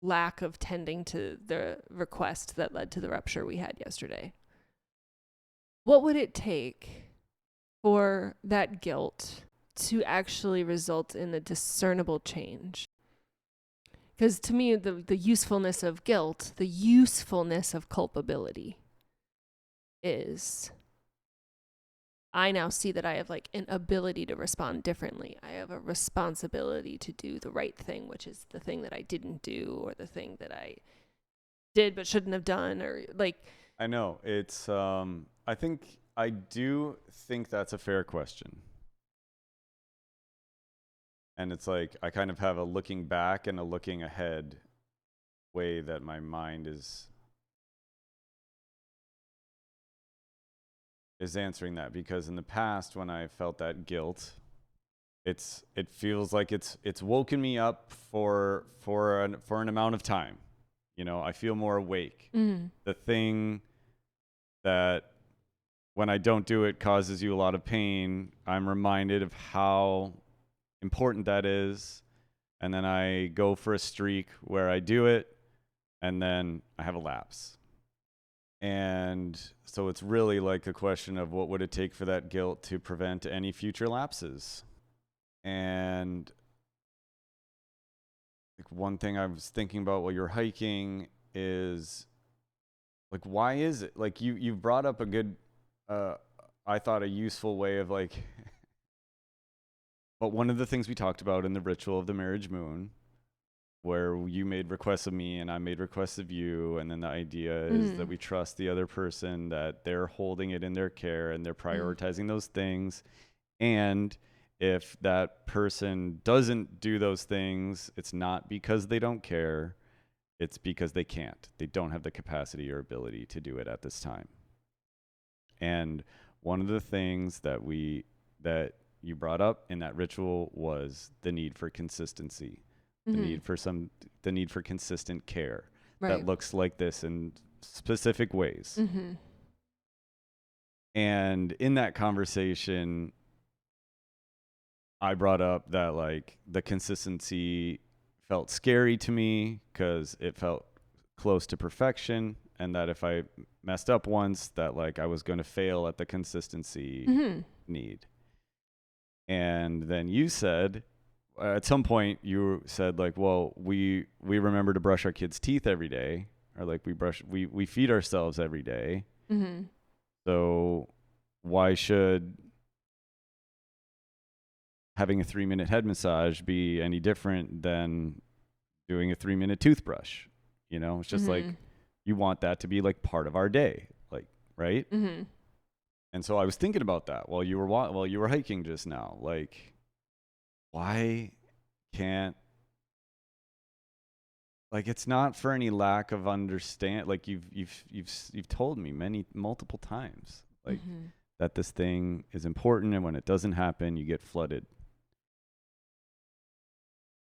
lack of tending to the request that led to the rupture we had yesterday. What would it take for that guilt to actually result in a discernible change? Because to me, the usefulness of guilt, the usefulness of culpability is, I now see that I have like an ability to respond differently. I have a responsibility to do the right thing, which is the thing that I didn't do, or the thing that I did but shouldn't have done, or like. I know it's. I do think that's a fair question. And it's like, I kind of have a looking back and a looking ahead way that my mind is answering that. Because in the past, when I felt that guilt, it feels like it's woken me up for an amount of time. You know, I feel more awake. The thing that when I don't do it causes you a lot of pain, I'm reminded of how important that is. And then I go for a streak where I do it, and then I have a lapse. And so it's really like a question of what would it take for that guilt to prevent any future lapses. And like one thing I was thinking about while you're hiking is like, why is it like you've brought up a good I thought a useful way of like but one of the things we talked about in the ritual of the marriage moon, where you made requests of me and I made requests of you, and then the idea is that we trust the other person, that they're holding it in their care and they're prioritizing those things. And if that person doesn't do those things, it's not because they don't care, it's because they can't. They don't have the capacity or ability to do it at this time. And one of the things that you brought up in that ritual was the need for consistency, the need for consistent care that looks like this in specific ways. And in that conversation, I brought up that like the consistency felt scary to me because it felt close to perfection, and that if I messed up once, that like I was going to fail at the consistency need. And then you said, at some point you said like, well, we remember to brush our kids' teeth every day, or like we feed ourselves every day. So why should having a 3-minute head massage be any different than doing a 3-minute toothbrush? You know, it's just like, you want that to be like part of our day, like, right? And so I was thinking about that while you were hiking just now. Like, why can't, like, it's not for any lack of understand. Like you've told me multiple times, like that this thing is important, and when it doesn't happen, you get flooded.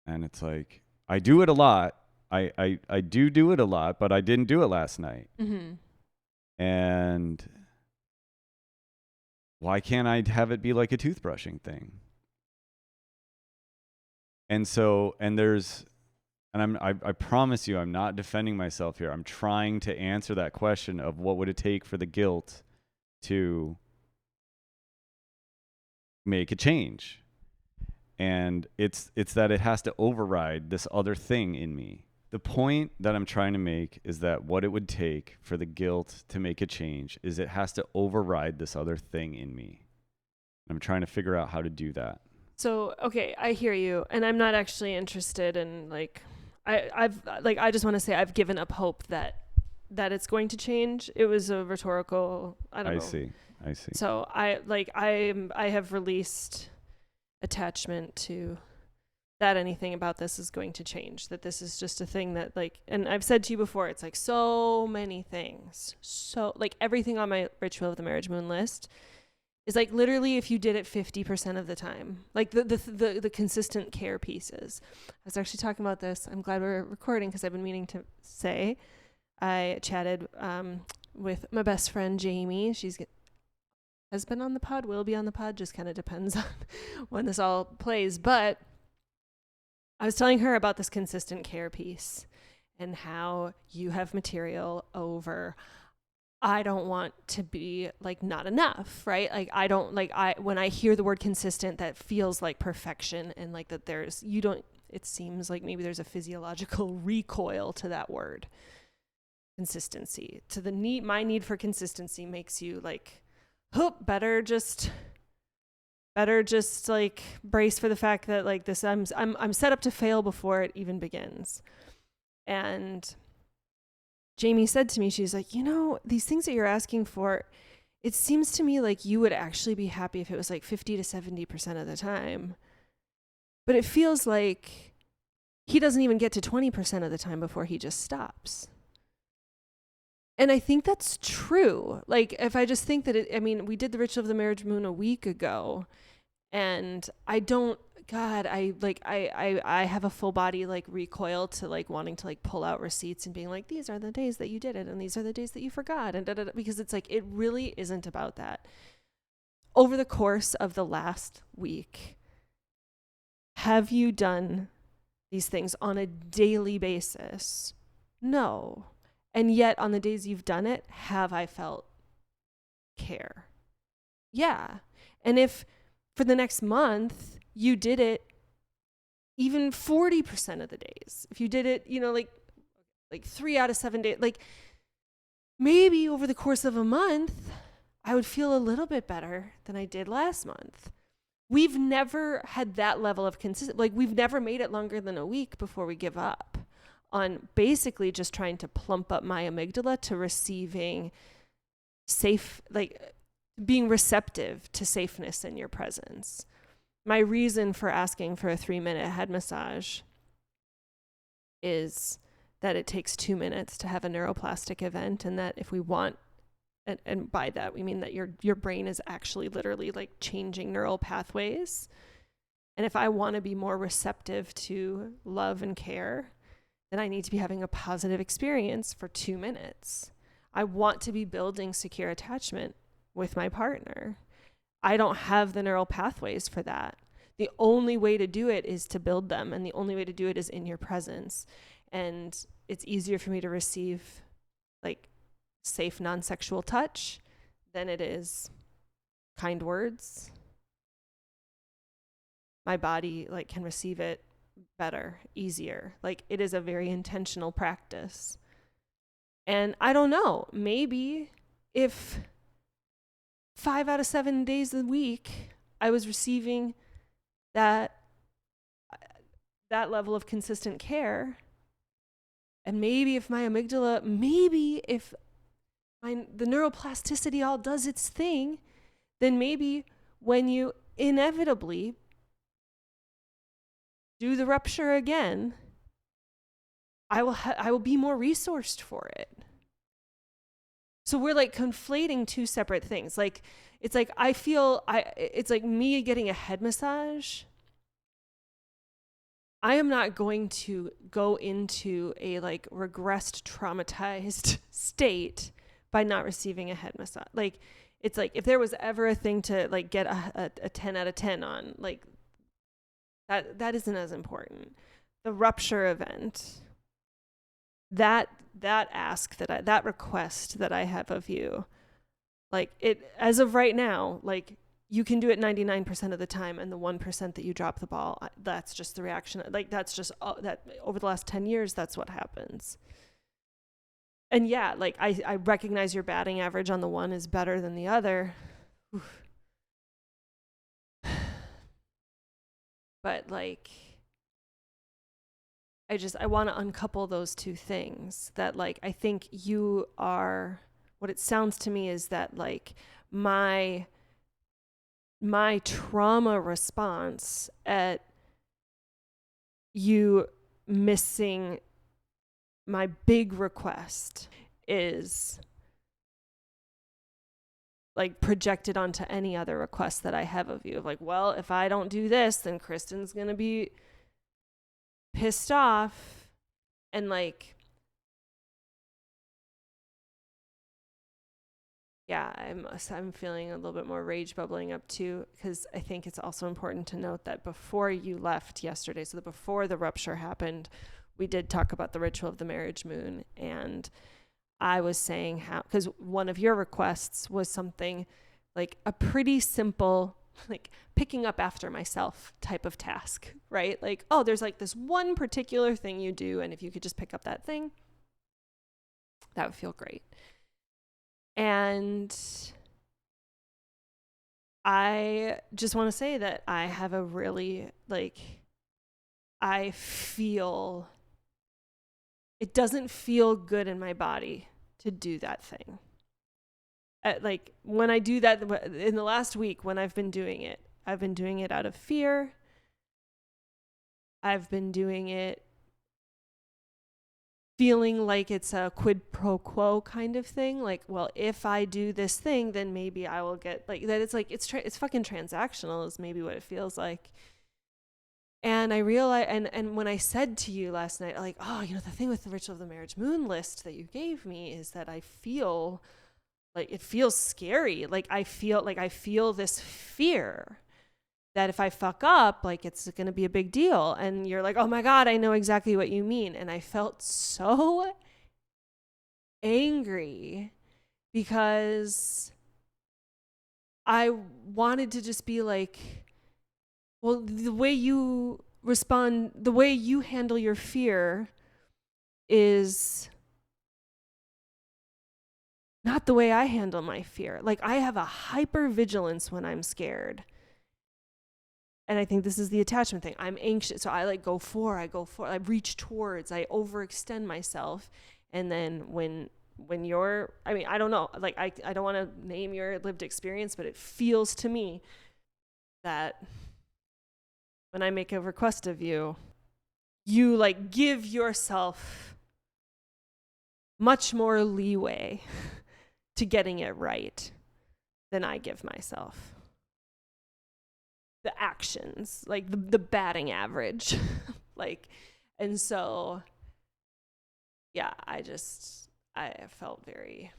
And it's like, I do it a lot. I do it a lot, but I didn't do it last night. And why can't I have it be like a toothbrushing thing? And so, I promise you, I'm not defending myself here. I'm trying to answer that question of what would it take for the guilt to make a change. And it's that it has to override this other thing in me. The point that I'm trying to make is that what it would take for the guilt to make a change is it has to override this other thing in me. I'm trying to figure out how to do that. So, okay, I hear you, and I'm not actually interested in like, I just want to say I've given up hope that it's going to change. It was a rhetorical, I don't know. I see. So I have released attachment to that anything about this is going to change, that this is just a thing that like, and I've said to you before, it's like so many things, so like everything on my ritual of the marriage moon list is like literally if you did it 50% of the time, like the consistent care pieces. I was actually talking about this, I'm glad we're recording because I've been meaning to say, I chatted with my best friend Jamie. Has been on the pod, will be on the pod, just kind of depends on when this all plays. But I was telling her about this consistent care piece and how you have material over, I don't want to be like not enough, right? Like I don't like, when I hear the word consistent, that feels like perfection, and like that it seems like maybe there's a physiological recoil to that word consistency, to the need. My need for consistency makes you like, better just like brace for the fact that like this, I'm set up to fail before it even begins. And Jamie said to me, she's like, you know, these things that you're asking for, it seems to me like you would actually be happy if it was like 50 to 70% of the time. But it feels like he doesn't even get to 20% of the time before he just stops. And I think that's true. Like, if I just think that we did the ritual of the marriage moon a week ago, and I don't God, I have a full body like recoil to like wanting to like pull out receipts and being like, these are the days that you did it and these are the days that you forgot, and because it's like, it really isn't about that. Over the course of the last week, have you done these things on a daily basis? No. And yet on the days you've done it, have I felt care? Yeah. And if for the next month you did it even 40% of the days, if you did it, like 3 out of 7 days, like maybe over the course of a month, I would feel a little bit better than I did last month. We've never had that level of consistency. Like, we've never made it longer than a week before we give up on basically just trying to plump up my amygdala to receiving safe, like being receptive to safeness in your presence. My reason for asking for a 3-minute head massage is that it takes 2 minutes to have a neuroplastic event, and that if we want, and by that we mean that your brain is actually literally like changing neural pathways. And if I want to be more receptive to love and care, then I need to be having a positive experience for 2 minutes. I want to be building secure attachment with my partner. I don't have the neural pathways for that. The only way to do it is to build them, and the only way to do it is in your presence. And it's easier for me to receive like safe non-sexual touch than it is kind words. My body like can receive it better, easier. Like, it is a very intentional practice. And I don't know, maybe if 5 out of 7 days a week I was receiving that level of consistent care, and maybe if my amygdala, maybe if the neuroplasticity all does its thing, then maybe when you inevitably do the rupture again, I will be more resourced for it. So we're like conflating two separate things. Like, it's like it's like me getting a head massage. I am not going to go into a like regressed, traumatized state by not receiving a head massage. Like, it's like, if there was ever a thing to like get a 10 out of 10 on, like, that isn't as important. The rupture event, that ask that request that I have of you, like, it, as of right now, like, you can do it 99% of the time, and the 1% that you drop the ball, that's just the reaction. Like, that's just that over the last 10 years, that's what happens. And yeah, like, I recognize your batting average on the one is better than the other. Oof. But like, I want to uncouple those two things. That like, I think you are, what it sounds to me is that like my trauma response at you missing my big request is like projected onto any other request that I have of you. Of like, well, if I don't do this, then Kristyn's going to be pissed off. And like, yeah, I'm feeling a little bit more rage bubbling up too, because I think it's also important to note that before you left yesterday, so that before the rupture happened, we did talk about the ritual of the marriage moon. And I was saying how, because one of your requests was something like a pretty simple, like picking up after myself type of task, right? Like, oh, there's like this one particular thing you do, and if you could just pick up that thing, that would feel great. And I just want to say that I have a really, like, I feel, it doesn't feel good in my body to do that thing. Like, when I do that in the last week, when I've been doing it out of fear. I've been doing it feeling like it's a quid pro quo kind of thing. Like, well, if I do this thing, then maybe I will get, like, that. It's like, it's fucking transactional is maybe what it feels like. And I realized, and when I said to you last night, like, oh, the thing with the Ritual of the Marriage Moon list that you gave me is that I feel like it feels scary. Like I feel this fear that if I fuck up, like it's going to be a big deal. And you're like, oh my God, I know exactly what you mean. And I felt so angry because I wanted to just be like, well, the way you respond, the way you handle your fear is not the way I handle my fear. Like I have a hypervigilance when I'm scared. And I think this is the attachment thing. I'm anxious. So I go for, I reach towards, I overextend myself. And then when you're, I don't know, like I don't want to name your lived experience, but it feels to me that when I make a request of you, you like give yourself much more leeway to getting it right than I give myself. The actions, like the batting average. And so, yeah, I felt very,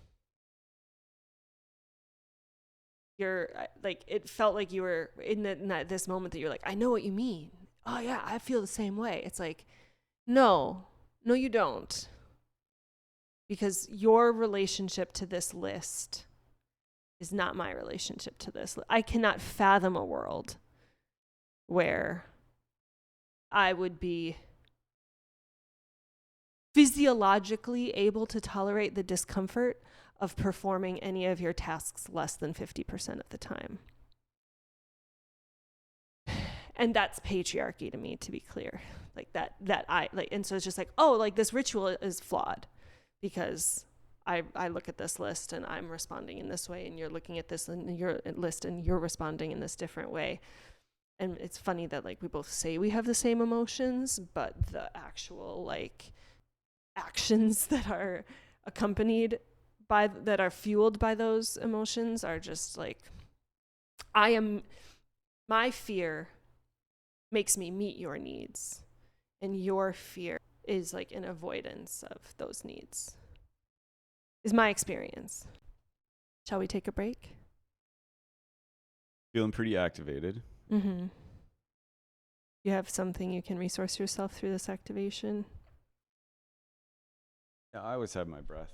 it felt like you were in this moment that you're like, I know what you mean. Oh yeah, I feel the same way. It's like, no, you don't. Because your relationship to this list is not my relationship to this. I cannot fathom a world where I would be physiologically able to tolerate the discomfort of performing any of your tasks less than 50% of the time. And that's patriarchy to me, to be clear. Like that I like, and so it's just like, oh, like this ritual is flawed because I look at this list and I'm responding in this way, and you're looking at this and your list and you're responding in this different way. And it's funny that like we both say we have the same emotions, but the actual like actions that are accompanied by, that are fueled by those emotions are just like, my fear makes me meet your needs, and your fear is like an avoidance of those needs, is my experience. Shall we take a break? Feeling pretty activated. Mm-hmm. You have something you can resource yourself through this activation? Yeah, I always have my breath.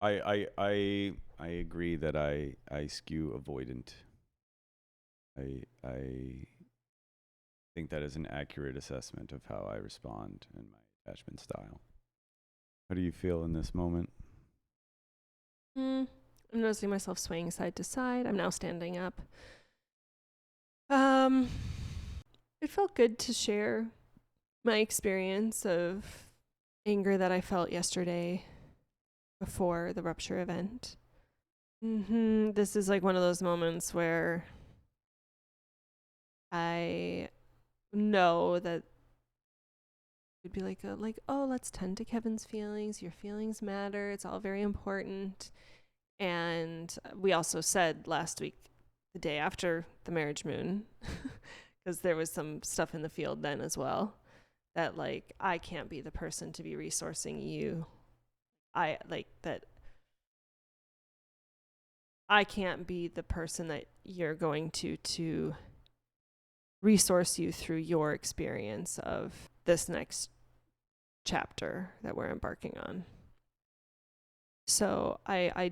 I agree that I skew avoidant. I think that is an accurate assessment of how I respond in my attachment style. How do you feel in this moment? I'm noticing myself swaying side to side. I'm now standing up. It felt good to share my experience of anger that I felt yesterday before the rupture event. This is like one of those moments where I know that it'd be like, oh, let's tend to Kevin's feelings. Your feelings matter. It's all very important. And we also said last week, the day after the marriage moon, because there was some stuff in the field then as well, that like I can't be the person to be resourcing you. I can't be the person that you're going to resource you through your experience of this next chapter that we're embarking on. So I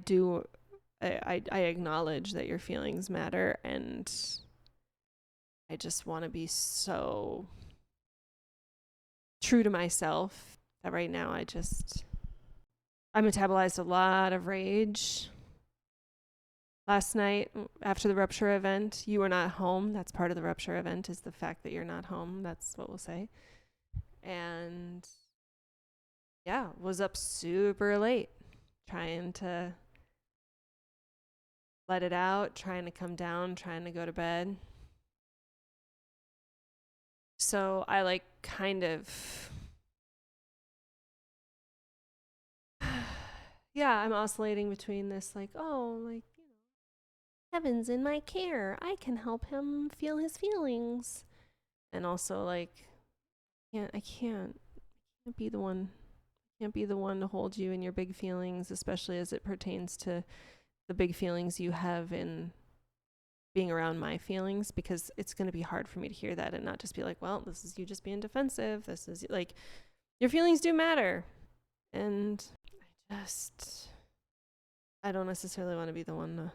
acknowledge that your feelings matter, and I just want to be so true to myself that right now I metabolized a lot of rage last night after the rupture event. You were not home. That's part of the rupture event, is the fact that you're not home. That's what we'll say. And yeah, was up super late trying to let it out, trying to come down, trying to go to bed. So I like kind of, yeah, I'm oscillating between this like, oh, like, Kevin's in my care. I can help him feel his feelings. And also, like, I can't be the one. Can't be the one to hold you in your big feelings, especially as it pertains to the big feelings you have in being around my feelings, because it's going to be hard for me to hear that and not just be like, well, this is you just being defensive. This is like, your feelings do matter. And I don't necessarily want to be the one to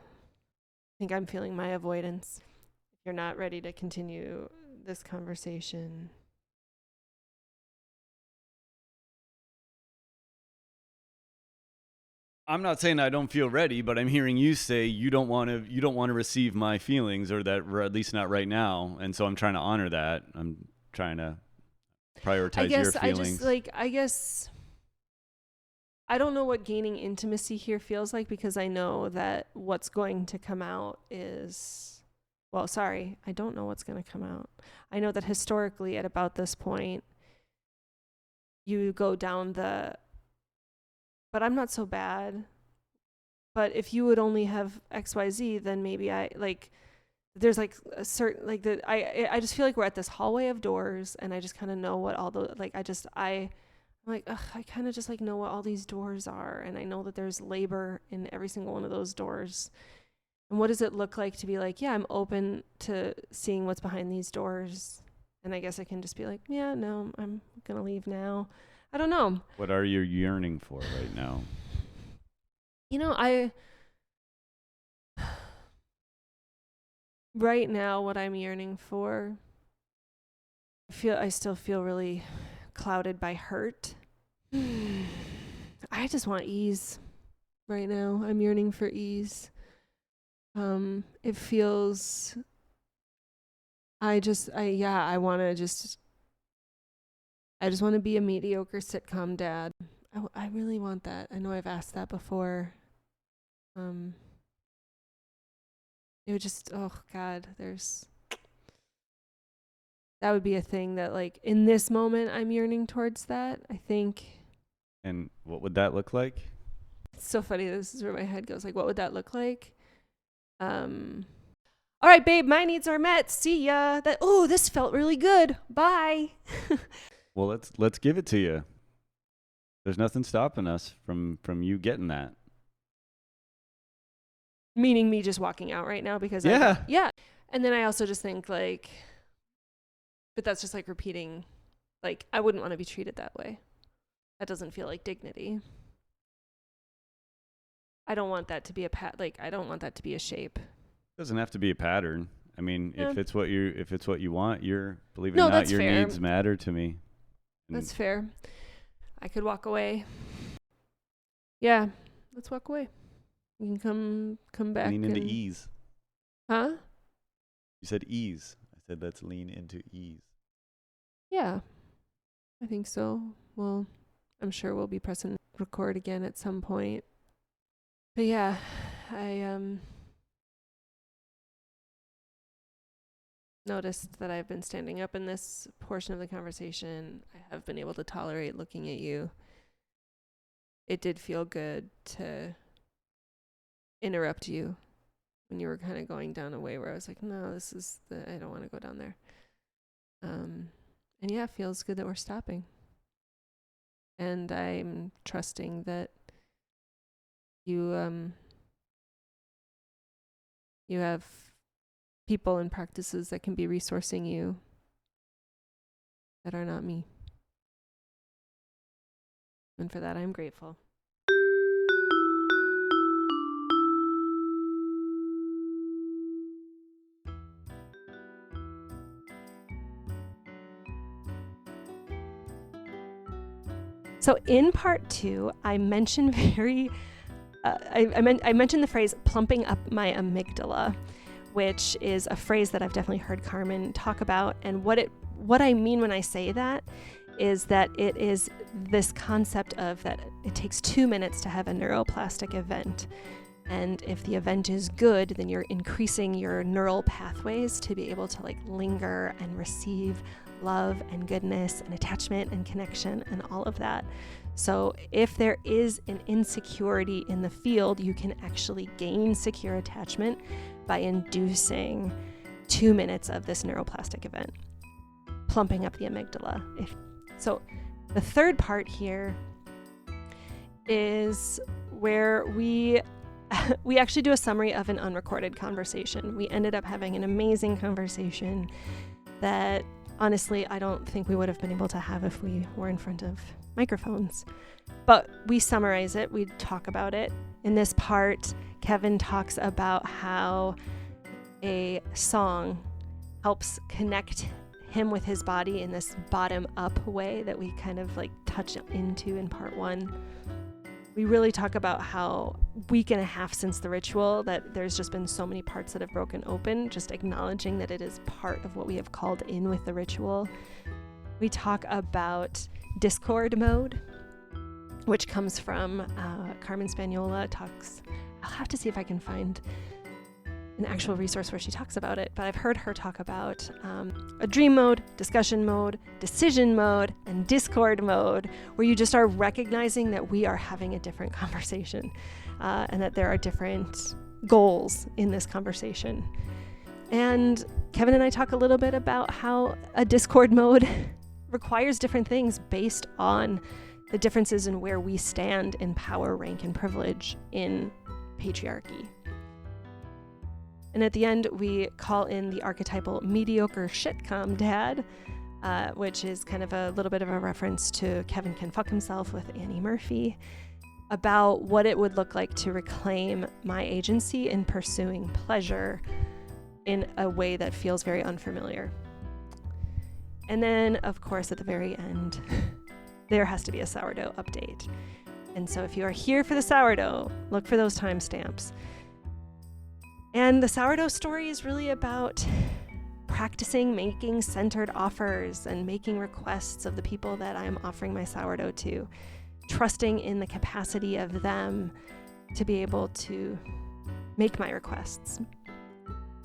think I'm feeling my avoidance. If you're not ready to continue this conversation. I'm not saying I don't feel ready, but I'm hearing you say you don't want to receive my feelings, or that, or at least not right now. And so I'm trying to honor that. I'm trying to prioritize your feelings. I guess I don't know what gaining intimacy here feels like, because I know that what's going to come out is, well, sorry, I don't know what's going to come out. I know that historically at about this point, you go down but I'm not so bad. But if you would only have XYZ, then maybe there's like a certain, I just feel like we're at this hallway of doors, and I just kind of know what all the, I'm like, ugh, I kind of just like know what all these doors are. And I know that there's labor in every single one of those doors. And what does it look like to be like, yeah, I'm open to seeing what's behind these doors. And I guess I can just be like, yeah, no, I'm going to leave now. I don't know. What are you yearning for right now? Right now, what I'm yearning for, I still feel really clouded by hurt. I just want ease right now. I'm yearning for ease. It feels, I just want to be a mediocre sitcom dad. I really want that. I know I've asked that before. It would just, oh God, that would be a thing that, like, in this moment, I'm yearning towards that, I think. And what would that look like? It's so funny. This is where my head goes. Like, what would that look like? All right, babe, my needs are met. See ya. This felt really good. Bye. Well, let's give it to you. There's nothing stopping us from you getting that. Meaning me just walking out right now because yeah. And then I also just think, like, but that's just like repeating, like, I wouldn't want to be treated that way. That doesn't feel like dignity. I don't want that to be I don't want that to be a shape. It doesn't have to be a pattern. I mean, Yeah. if it's what you want, believe it No, or not, that's your fair. needs matter to me. That's fair. I could walk away. Yeah, let's walk away. You can come back. Lean into ease. Huh? You said ease. I said let's lean into ease. Yeah, I think so. Well, I'm sure we'll be pressing record again at some point. But yeah, I noticed that I've been standing up in this portion of the conversation. I have been able to tolerate looking at you. It did feel good to interrupt you when you were kind of going down a way where I was like, no, I don't want to go down there. And yeah, it feels good that we're stopping. And I'm trusting that you have people and practices that can be resourcing you that are not me. And for that, I'm grateful. So in part 2, I mentioned I mentioned the phrase plumping up my amygdala, which is a phrase that I've definitely heard Carmen talk about. And what I mean when I say that is that it is this concept of that it takes 2 minutes to have a neuroplastic event. And if the event is good, then you're increasing your neural pathways to be able to like linger and receive love and goodness and attachment and connection and all of that. So if there is an insecurity in the field, you can actually gain secure attachment by inducing 2 minutes of this neuroplastic event, plumping up the amygdala. So the third part here is where we actually do a summary of an unrecorded conversation. We ended up having an amazing conversation that honestly, I don't think we would have been able to have if we were in front of microphones. But we summarize it, we talk about it. In this part, Kevin talks about how a song helps connect him with his body in this bottom-up way that we kind of like touch into in part 1. We really talk about how week and a half since the ritual that there's just been so many parts that have broken open, just acknowledging that it is part of what we have called in with the ritual. We talk about discord mode, which comes from Carmen Spagnola talks. I'll have to see if I can find an actual resource where she talks about it, but I've heard her talk about a dream mode, discussion mode, decision mode, and discord mode, where you just are recognizing that we are having a different conversation and that there are different goals in this conversation. And Kevin and I talk a little bit about how a discord mode requires different things based on the differences in where we stand in power, rank, and privilege in patriarchy. And at the end, we call in the archetypal Mediocre Sitcom Dad, which is kind of a little bit of a reference to Kevin Can Fuck Himself with Annie Murphy, about what it would look like to reclaim my agency in pursuing pleasure in a way that feels very unfamiliar. And then, of course, at the very end, there has to be a sourdough update. And so if you are here for the sourdough, look for those timestamps. And the sourdough story is really about practicing making centered offers and making requests of the people that I'm offering my sourdough to, trusting in the capacity of them to be able to make my requests.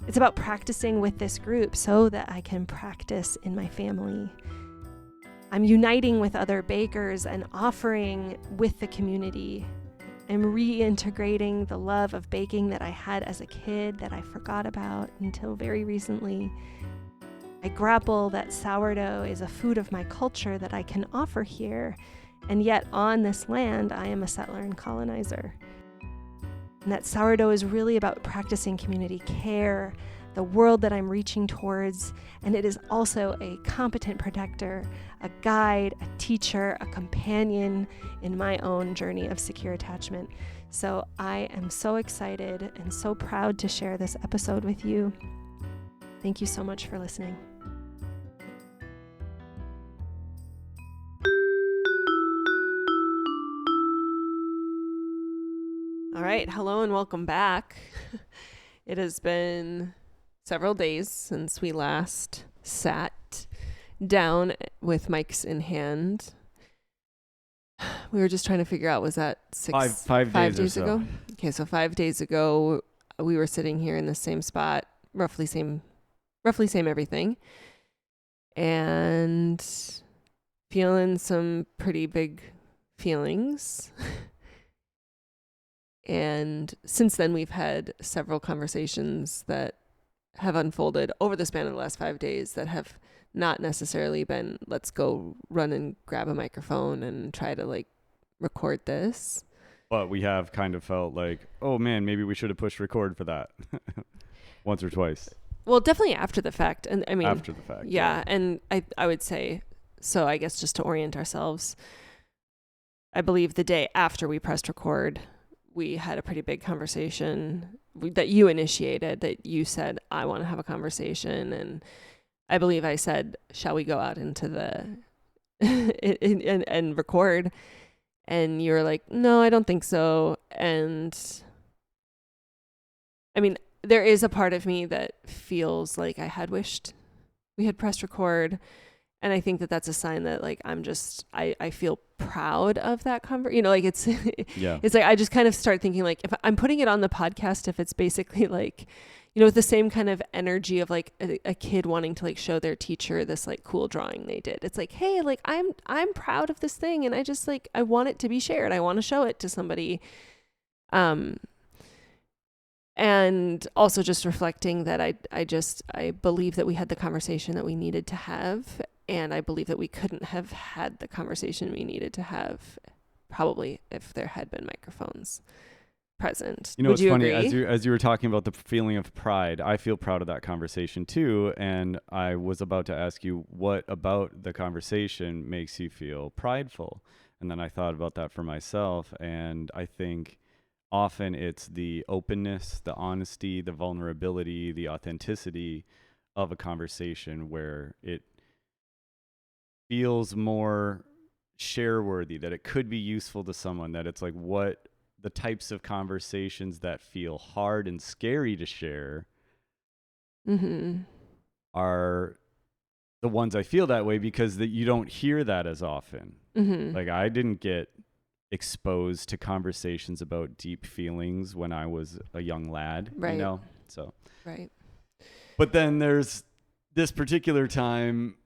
It's about practicing with this group so that I can practice in my family. I'm uniting with other bakers and offering with the community. I'm reintegrating the love of baking that I had as a kid that I forgot about until very recently. I grapple that sourdough is a food of my culture that I can offer here, and yet on this land, I am a settler and colonizer. And that sourdough is really about practicing community care, the world that I'm reaching towards, and it is also a competent protector, a guide, a teacher, a companion in my own journey of secure attachment. So I am so excited and so proud to share this episode with you. Thank you so much for listening. All right. Hello and welcome back. It has been several days since we last sat down with mics in hand. We were just trying to figure out, was that five days ago? Okay, so 5 days ago, we were sitting here in the same spot, roughly same everything, and feeling some pretty big feelings. And since then, we've had several conversations that have unfolded over the span of the last 5 days that have not necessarily been, let's go run and grab a microphone and try to like record this. But we have kind of felt like, oh man, maybe we should have pushed record for that once or twice. Well, definitely after the fact. And I mean, after the fact. Yeah. And I would say, so I guess just to orient ourselves, I believe the day after we pressed record, we had a pretty big conversation that you initiated, that you said, I want to have a conversation. And I believe I said, shall we go out into the and record? And you were like, no, I don't think so. And I mean, there is a part of me that feels like I had wished we had pressed record. And I think that that's a sign that like, I feel proud of that like it's Yeah. it's like I just kind of start thinking like if I'm putting it on the podcast, if it's basically like, with the same kind of energy of like a kid wanting to like show their teacher this like cool drawing they did. It's like, hey, like I'm proud of this thing, and I just like I want it to be shared. I want to show it to somebody. And also just reflecting that I believe that we had the conversation that we needed to have, and I believe that we couldn't have had the conversation we needed to have probably if there had been microphones present. Would it's you funny agree? As you were talking about the feeling of pride, I feel proud of that conversation too, and I was about to ask you what about the conversation makes you feel prideful, and then I thought about that for myself, and I think often it's the openness, the honesty, the vulnerability, the authenticity of a conversation where it feels more share worthy, that it could be useful to someone, that it's like what the types of conversations that feel hard and scary to share are the ones I feel that way because you don't hear that as often. Like I didn't get exposed to conversations about deep feelings when I was a young lad, right. So right. But then there's this particular time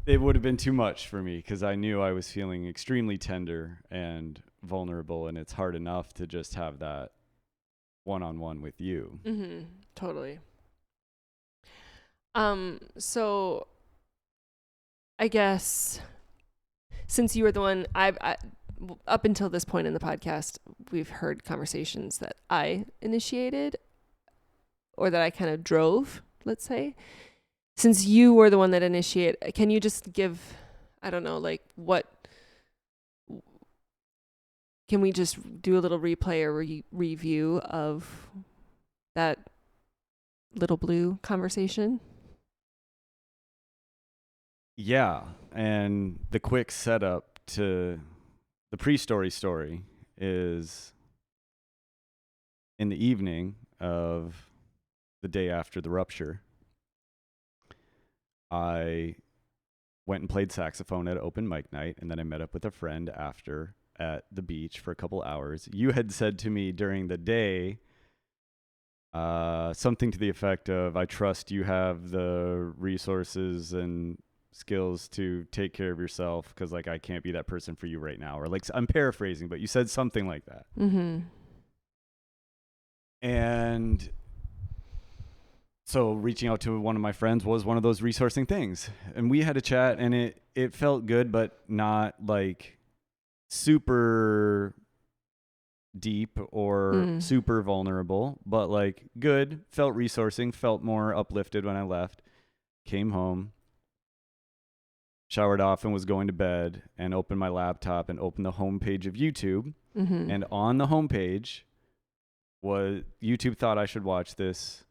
it would have been too much for me because I knew I was feeling extremely tender and vulnerable, and it's hard enough to just have that one-on-one with you. Totally. So I guess since you were the one, I up until this point in the podcast, we've heard conversations that I initiated or that I kind of drove, let's say. Since you were the one that initiated, can you just give, I don't know, like can we just do a little replay or review of that little blue conversation? Yeah, and the quick setup to the pre-story is in the evening of the day after the rupture, I went and played saxophone at open mic night, and then I met up with a friend after at the beach for a couple hours. You had said to me during the day something to the effect of, I trust you have the resources and skills to take care of yourself because like I can't be that person for you right now, or like I'm paraphrasing, but you said something like that. And so reaching out to one of my friends was one of those resourcing things, and we had a chat, and it felt good, but not like super deep or super vulnerable, but like good, felt resourcing, felt more uplifted when I left, came home, showered off and was going to bed, and opened my laptop and opened the homepage of YouTube. And on the homepage was YouTube thought I should watch this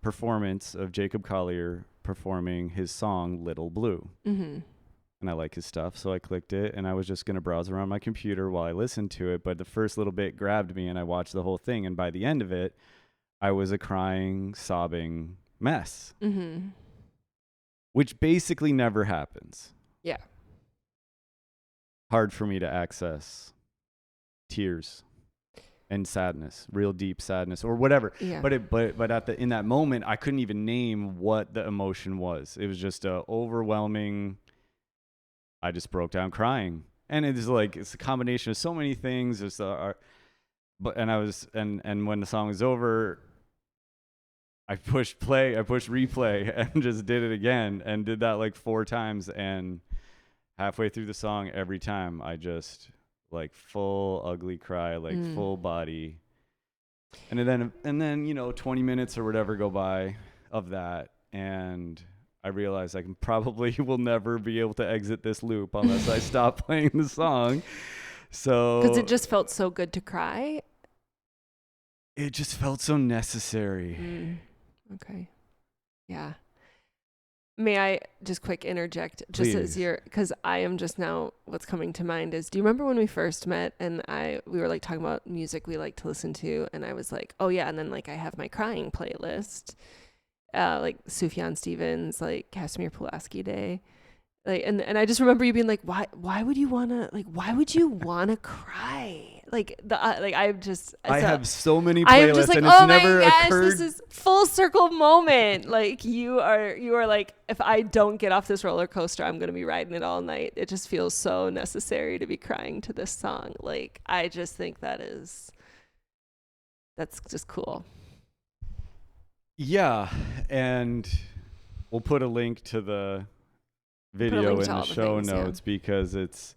performance of Jacob Collier performing his song Little Blue. And I like his stuff, so I clicked it, and I was just going to browse around my computer while I listened to it, but the first little bit grabbed me, and I watched the whole thing, and by the end of it, I was a crying, sobbing mess. Which basically never happens. Yeah. Hard for me to access tears and sadness, real deep sadness or whatever. Yeah. But in that moment, I couldn't even name what the emotion was. It was just a overwhelming. I just broke down crying, and it's a combination of so many things. It's and when the song was over, I pushed replay, and just did it again, and did that like 4 times. And halfway through the song, every time I just like full ugly cry, like full body. And then 20 minutes or whatever go by of that, and I realized I probably will never be able to exit this loop unless I stop playing the song. So because it just felt so good to cry. It just felt so necessary. Okay. Yeah. May I just quick interject? Just Please. because I am just now, what's coming to mind is, do you remember when we first met and we were like talking about music we like to listen to, and I was like, oh yeah, and then like I have my crying playlist, like Sufjan Stevens, like Casimir Pulaski Day, Like, and I just remember you being like, why would you want to cry? Like I have so many I am playlists just like, and it's oh my never gosh, occurred. this is full circle moment. Like you are like, if I don't get off this roller coaster, I'm going to be riding it all night. It just feels so necessary to be crying to this song. Like, I just think that's just cool. Yeah. And we'll put a link to the video in the show notes because it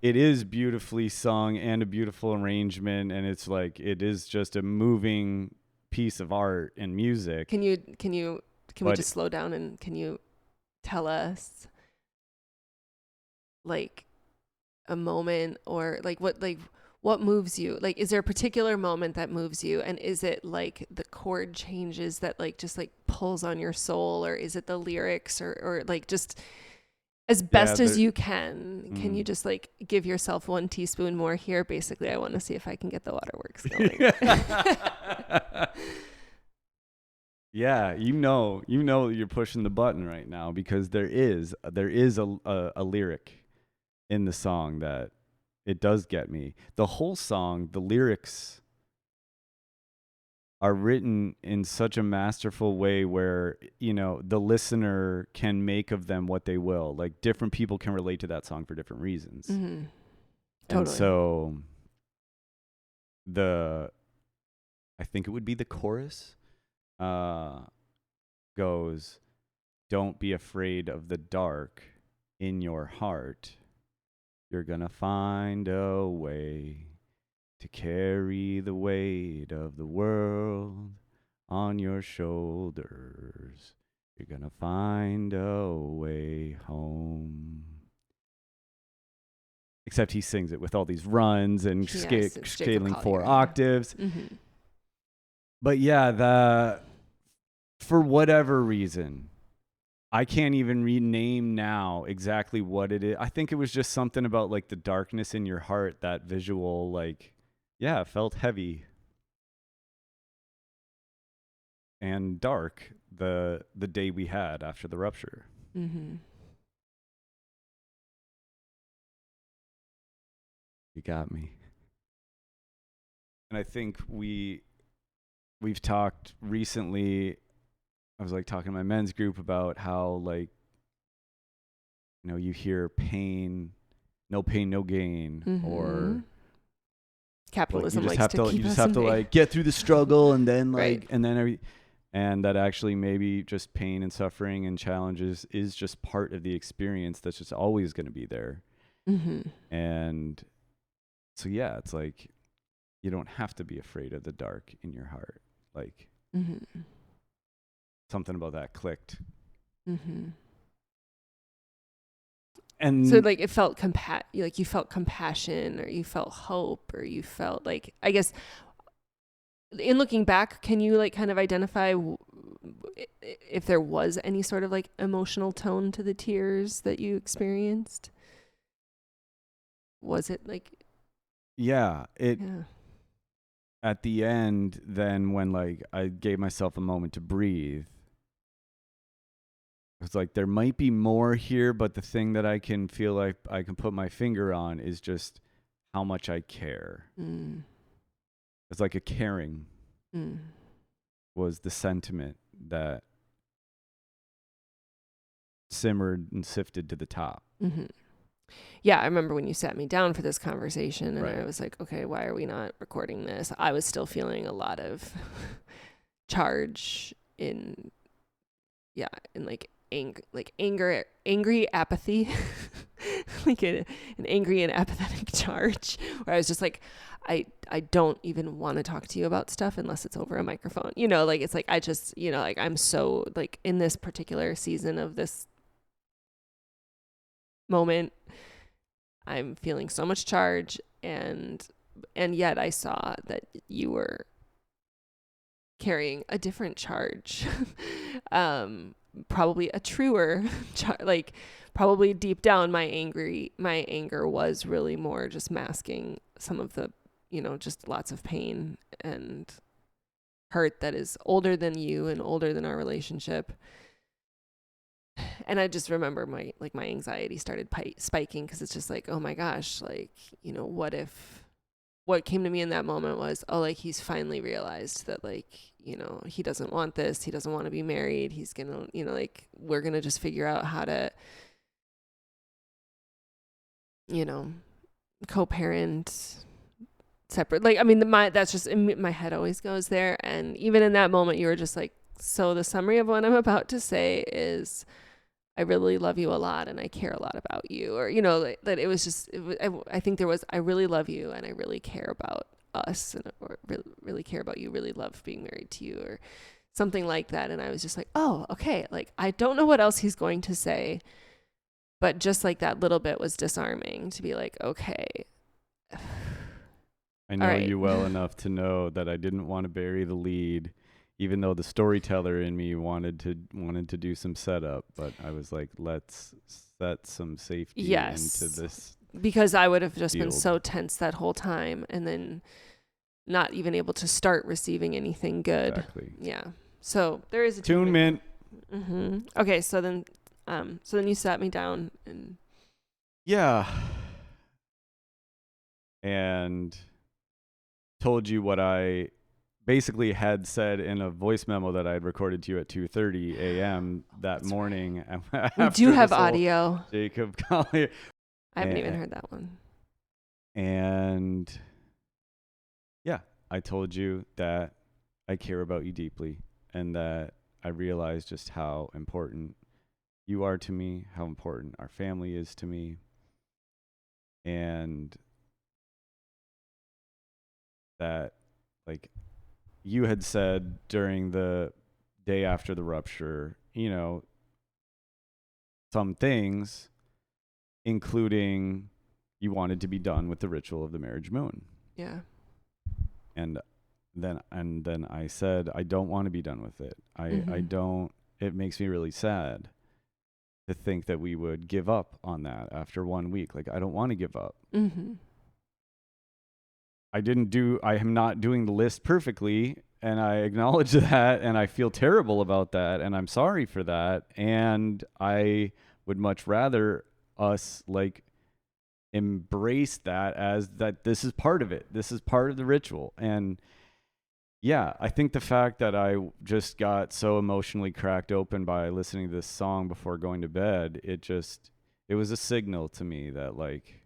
is beautifully sung and a beautiful arrangement, and it's like it is just a moving piece of art and music. Can we just slow down and can you tell us like a moment or like what moves you? Like, is there a particular moment that moves you, and is it like the chord changes that like just like pulls on your soul, or is it the lyrics, or like just as best as you can you just like give yourself 1 teaspoon more here? Basically, I want to see if I can get the waterworks going. Yeah, you know you're pushing the button right now because there is a lyric in the song that it does get me. The whole song, the lyrics are written in such a masterful way where, you know, the listener can make of them what they will. Like, different people can relate to that song for different reasons. Mm-hmm. Totally. And so I think it would be the chorus goes, "Don't be afraid of the dark in your heart. You're gonna find a way to carry the weight of the world on your shoulders. You're gonna find a way home." Except he sings it with all these runs and scaling 4 octaves. Mm-hmm. But yeah, for whatever reason, I can't even rename now exactly what it is. I think it was just something about like the darkness in your heart, that visual, like, yeah, it felt heavy and dark the day we had after the rupture. Mm-hmm. You got me. And I think we've talked recently. I was like talking to my men's group about how, like, you know, you hear pain, no gain, mm-hmm. or capitalism like, likes to keep us you just have to like get through the struggle and then like right. and then and that actually maybe just pain and suffering and challenges is just part of the experience that's just always going to be there. Mm-hmm. And so yeah, it's like you don't have to be afraid of the dark in your heart. Like, mm-hmm. something about that clicked. Mm-hmm. And so like it felt you felt compassion, or you felt hope, or you felt like, I guess in looking back, can you like kind of identify if there was any sort of like emotional tone to the tears that you experienced? Was it like, at the end, then when like I gave myself a moment to breathe, it's like there might be more here, but the thing that I can feel like I can put my finger on is just how much I care. It's like a caring was the sentiment that simmered and sifted to the top. Mm-hmm. Yeah, I remember when you sat me down for this conversation, and right. I was like, okay, why are we not recording this? I was still feeling a lot of charge in like angry apathy, like an angry and apathetic charge, where I was just like, I don't even want to talk to you about stuff unless it's over a microphone. You know, like, it's like, I just, you know, like, I'm so like in this particular season of this moment, I'm feeling so much charge, and yet I saw that you were carrying a different charge, probably a truer like probably deep down my anger was really more just masking some of the, you know, just lots of pain and hurt that is older than you and older than our relationship. And I just remember my anxiety started spiking, because it's just like, oh my gosh, like, you know, what came to me in that moment was, oh, like, he's finally realized that, like, you know, he doesn't want this. He doesn't want to be married. He's going to, you know, like, we're going to just figure out how to, you know, co-parent separate. Like, I mean, that's just, my head always goes there. And even in that moment, you were just like, so the summary of what I'm about to say is, I really love you a lot, and I care a lot about you. Or, you know, that it was just, I think there was, I really love you, and I really care about us, and or really care about you, really love being married to you, or something like that. And I was just like, oh, okay. Like, I don't know what else he's going to say, but just like that little bit was disarming to be like, okay. I know right. you well enough to know that I didn't want to bury the lead, even though the storyteller in me wanted to do some setup, but I was like, let's set some safety into this. Because I would have just field. been so tense that whole time, and then not even able to start receiving anything good. Exactly. Yeah. So there is a attunement. Mm-hmm. Okay. So then you sat me down and. Yeah. And told you what I basically had said in a voice memo that I had recorded to you at 2:30 a.m. that morning. Right. We do have audio. Jacob Collier. I haven't even heard that one. And yeah, I told you that I care about you deeply, and that I realize just how important you are to me, how important our family is to me. And that, like, you had said during the day after the rupture, you know, some things, including you wanted to be done with the ritual of the marriage moon. Yeah. And then I said, I don't want to be done with it. I don't, it makes me really sad to think that we would give up on that after 1 week. Like, I don't want to give up. Mm-hmm. I am not doing the list perfectly, and I acknowledge that, and I feel terrible about that, and I'm sorry for that. And I would much rather us, like, embrace that as that this is part of it. This is part of the ritual. And yeah, I think the fact that I just got so emotionally cracked open by listening to this song before going to bed, it was a signal to me that, like,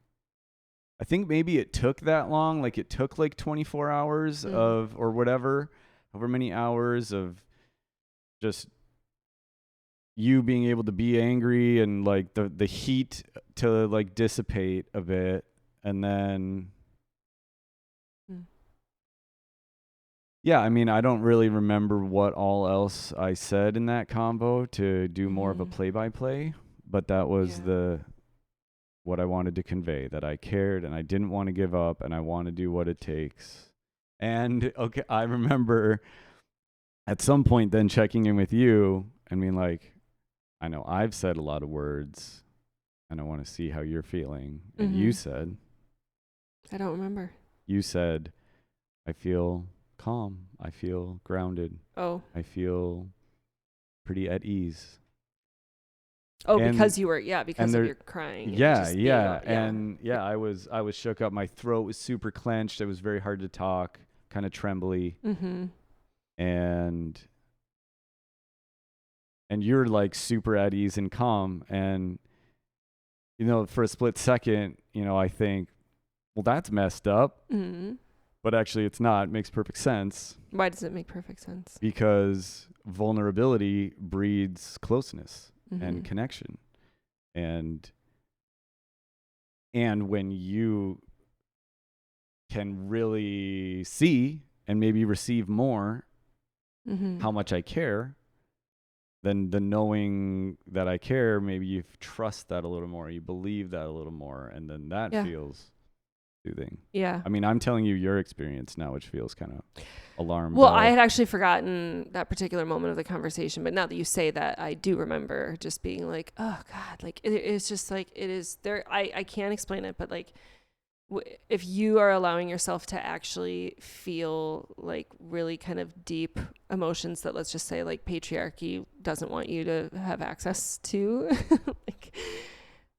I think maybe it took that long. Like, it took like 24 hours of, or whatever, however many hours of just you being able to be angry and, like, the heat to, like, dissipate a bit. And then, yeah, I mean, I don't really remember what all else I said in that combo to do more of a play-by-play, but that was what I wanted to convey, that I cared and I didn't want to give up and I want to do what it takes. And okay, I remember at some point then checking in with you and being like, I know I've said a lot of words and I want to see how you're feeling. And you said, I don't remember. You said, I feel calm. I feel grounded. Oh. I feel pretty at ease. Oh, and because you were, because of your crying. I was shook up. My throat was super clenched. It was very hard to talk, kind of trembly. Mm-hmm. And you're, like, super at ease and calm. And, you know, for a split second, you know, I think, well, that's messed up. Mm-hmm. But actually it's not. It makes perfect sense. Why does it make perfect sense? Because vulnerability breeds closeness. And connection. And when you can really see and maybe receive more how much I care, then the knowing that I care, maybe you trust that a little more, you believe that a little more, and then that feels soothing. Yeah. I mean, I'm telling you your experience now, which feels kind of alarmed. Well, I had actually forgotten that particular moment of the conversation, but now that you say that, I do remember just being like, oh God, like, it's just like, it is there. I can't explain it, but, like, if you are allowing yourself to actually feel like really kind of deep emotions that, let's just say, like patriarchy doesn't want you to have access to, like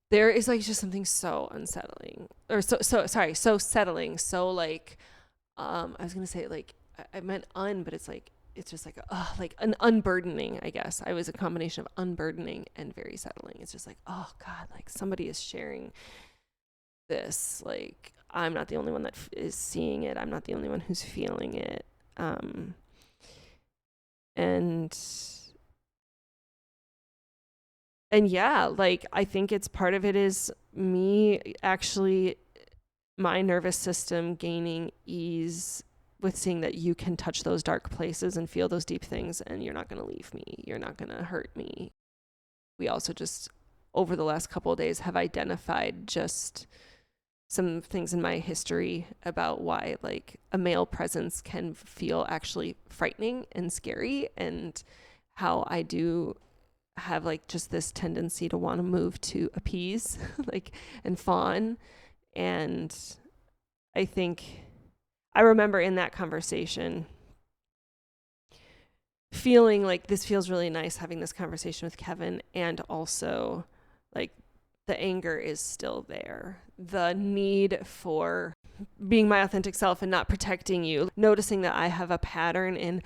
there is like just something so unsettling, or so settling. So like, I was going to say like, I meant but it's like, it's just like, like an unburdening, I guess. I was a combination of unburdening and very settling. It's just like, oh God, like somebody is sharing this. Like, I'm not the only one that is seeing it. I'm not the only one who's feeling it. And yeah, like I think it's part of it is me actually, my nervous system gaining ease with seeing that you can touch those dark places and feel those deep things, and you're not going to leave me. You're not going to hurt me. We also just, over the last couple of days, have identified just some things in my history about why like a male presence can feel actually frightening and scary, and how I do have like just this tendency to want to move to appease like and fawn. And I think I remember in that conversation feeling like this feels really nice having this conversation with Kevin, and also like the anger is still there. The need for being my authentic self and not protecting you. Noticing that I have a pattern in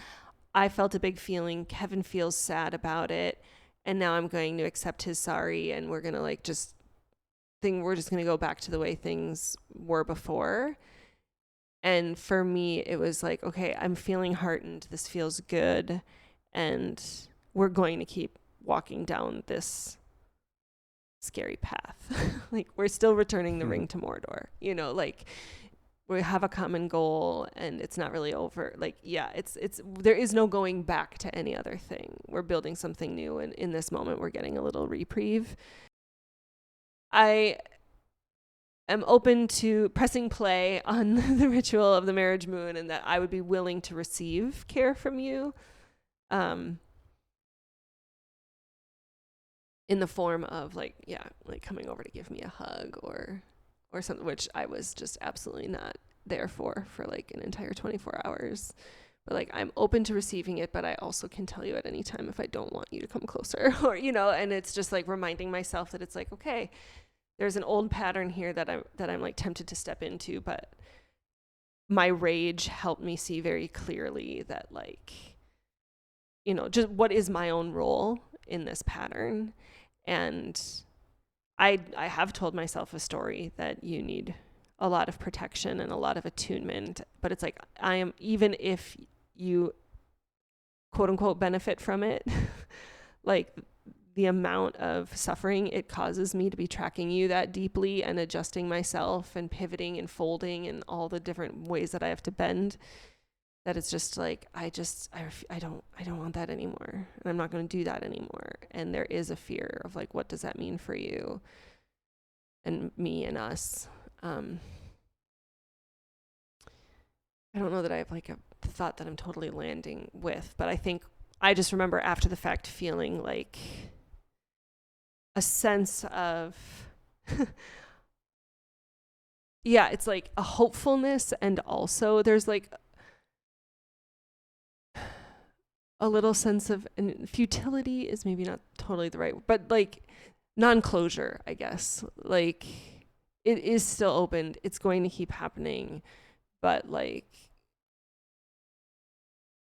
I felt a big feeling, Kevin feels sad about it, and now I'm going to accept his sorry, and we're going to like we're just going to go back to the way things were before. And for me, it was like, okay, I'm feeling heartened. This feels good. And we're going to keep walking down this scary path. Like, we're still returning the ring to Mordor. You know, like, we have a common goal, and it's not really over. Like, yeah, it's there is no going back to any other thing. We're building something new, and in this moment, we're getting a little reprieve. I am open to pressing play on the ritual of the marriage moon, and that I would be willing to receive care from you, in the form of like coming over to give me a hug or something, which I was just absolutely not there for like an entire 24 hours. But like, I'm open to receiving it, but I also can tell you at any time if I don't want you to come closer, or, you know, and it's just like reminding myself that it's like, okay, there's an old pattern here that I'm like tempted to step into, but my rage helped me see very clearly that, like, you know, just what is my own role in this pattern. And I have told myself a story that you need a lot of protection and a lot of attunement, but it's like, I am, even if you quote unquote benefit from it, like the amount of suffering it causes me to be tracking you that deeply and adjusting myself and pivoting and folding and all the different ways that I have to bend, that it's just like, I don't want that anymore. And I'm not going to do that anymore. And there is a fear of like, what does that mean for you and me and us? I don't know that I have like a thought that I'm totally landing with, but I think I just remember after the fact feeling like a sense of, yeah, it's like a hopefulness. And also there's like a little sense of, and futility is maybe not totally the right, but like non-closure, I guess. Like, it is still opened. It's going to keep happening, but like,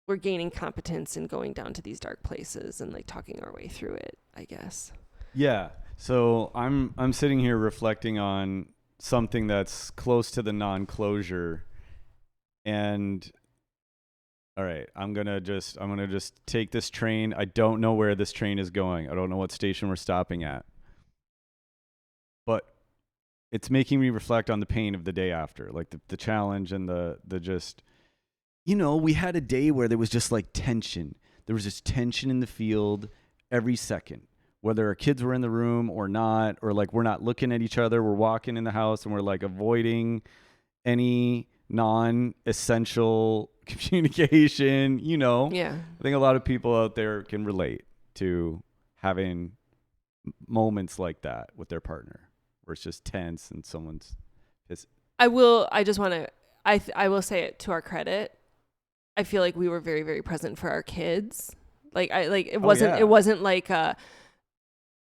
we're gaining competence in going down to these dark places and like talking our way through it, I guess. Yeah. So I'm sitting here reflecting on something that's close to the non-closure, and all right, I'm gonna just take this train. I don't know where this train is going. I don't know what station we're stopping at, but it's making me reflect on the pain of the day after, like the challenge and the just, you know, we had a day where there was just like tension. There was just tension in the field every second, whether our kids were in the room or not, or like we're not looking at each other. We're walking in the house and we're like avoiding any non-essential communication, you know. Yeah. I think a lot of people out there can relate to having moments like that with their partner where it's just tense and someone's I will say it to our credit. I feel like we were very, very present for our kids. It wasn't like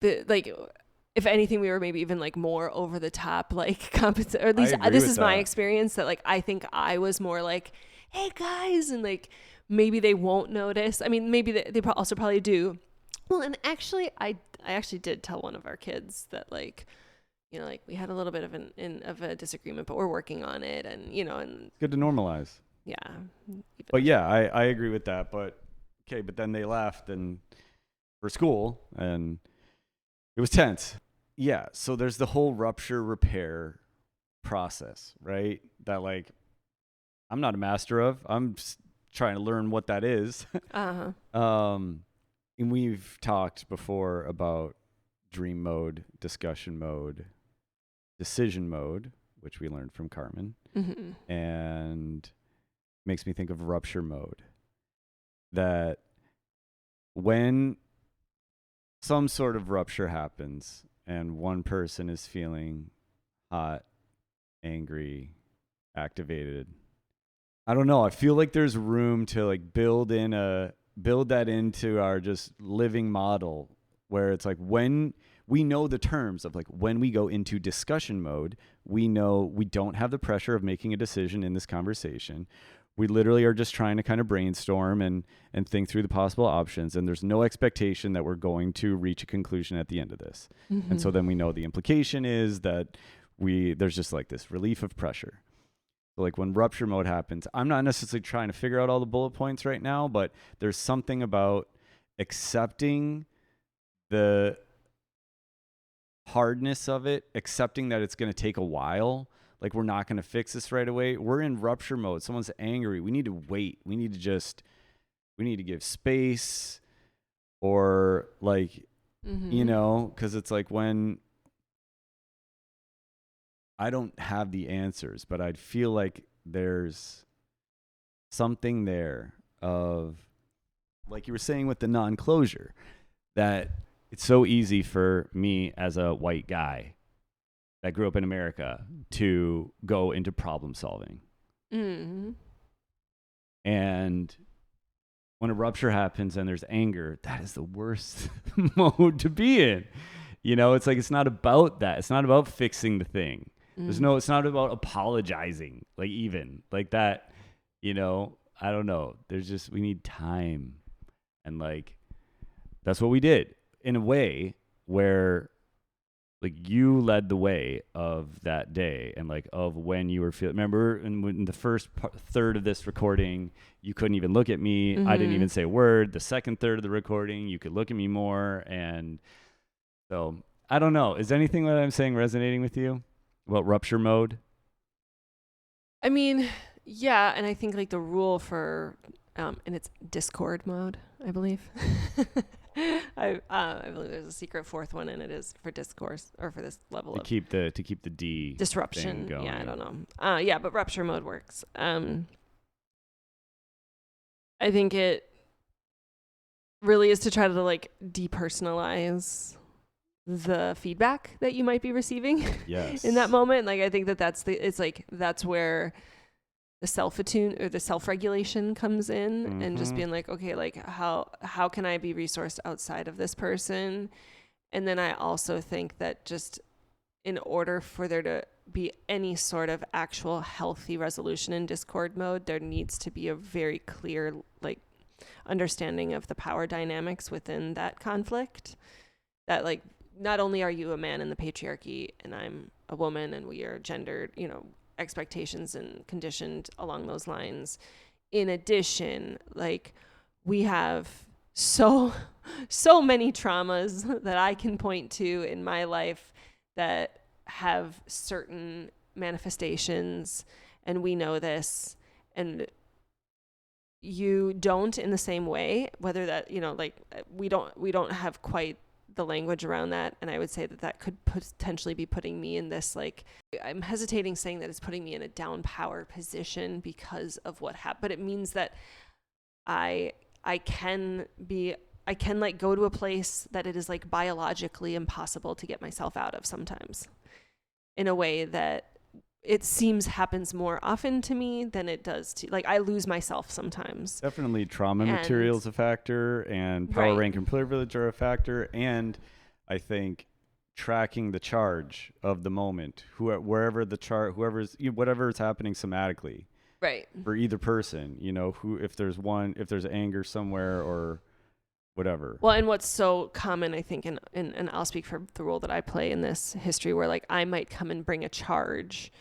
if anything, we were maybe even like more over the top, like or at least this is my experience, that like I think I was more like, hey guys, and like maybe they won't notice. I mean, maybe they also probably do. Well, and actually, I actually did tell one of our kids that like, you know, like we had a little bit of a disagreement, but we're working on it, and you know, and it's good to normalize. Yeah. But yeah, I agree with that. But okay, but then they left and for school, and it was tense. Yeah, so there's the whole rupture repair process, right? That like I'm not a master of. I'm just trying to learn what that is. And we've talked before about dream mode, discussion mode, decision mode, which we learned from Carmen, and makes me think of rupture mode. That when some sort of rupture happens and one person is feeling hot, angry, activated, I don't know, I feel like there's room to like build that into our just living model, where it's like when we know the terms of like when we go into discussion mode, we know we don't have the pressure of making a decision in this conversation. We literally are just trying to kind of brainstorm and think through the possible options. And there's no expectation that we're going to reach a conclusion at the end of this. And so then we know the implication is that there's just like this relief of pressure. So like when rupture mode happens, I'm not necessarily trying to figure out all the bullet points right now, but there's something about accepting the hardness of it, accepting that it's going to take a while. Like, we're not going to fix this right away. We're in rupture mode. Someone's angry. We need to wait. We need to give space, or like, you know, because it's like when I don't have the answers, but I'd feel like there's something there of, like you were saying with the non-closure, that it's so easy for me as a white guy that grew up in America to go into problem solving. And when a rupture happens and there's anger, that is the worst mode to be in. You know, it's like, it's not about that. It's not about fixing the thing. It's not about apologizing, like even like that, you know, I don't know. We need time. And like, that's what we did in a way where like you led the way of that day, and like of when you were feeling. Remember, in the first third of this recording, you couldn't even look at me. I didn't even say a word. The second third of the recording, you could look at me more. And so I don't know. Is anything that I'm saying resonating with you about rupture mode? I mean, yeah, and I think like the rule for, and it's Discord mode, I believe. I believe there's a secret fourth one, and it is for discourse, or for this level to keep the D disruption going. Yeah, I don't know. Yeah, but rupture mode works. I think it really is to try to like depersonalize the feedback that you might be receiving. Yes. In that moment. Like, I think that's where the self-attune or the self-regulation comes in, and just being like, okay, like how can I be resourced outside of this person? And then I also think that just in order for there to be any sort of actual healthy resolution in Discord mode, there needs to be a very clear like understanding of the power dynamics within that conflict. That like, not only are you a man in the patriarchy and I'm a woman, and we are gendered, you know, expectations and conditioned along those lines. In addition, like, we have so many traumas that I can point to in my life that have certain manifestations, and we know this, and you don't in the same way, whether that, you know, like we don't have quite the language around that. And I would say that could potentially be putting me in this, like, I'm hesitating saying that it's putting me in a down power position because of what happened, but it means that I can like go to a place that it is like biologically impossible to get myself out of sometimes, in a way that it seems happens more often to me than it does to, like, I lose myself sometimes. Definitely trauma material is a factor, and power, Right. rank, and privilege are a factor. And I think tracking the charge of the moment, whatever is happening somatically, Right. for either person, if there's anger somewhere or whatever. Well, and what's so common, I think, and I'll speak for the role that I play in this history, where like I might come and bring a charge,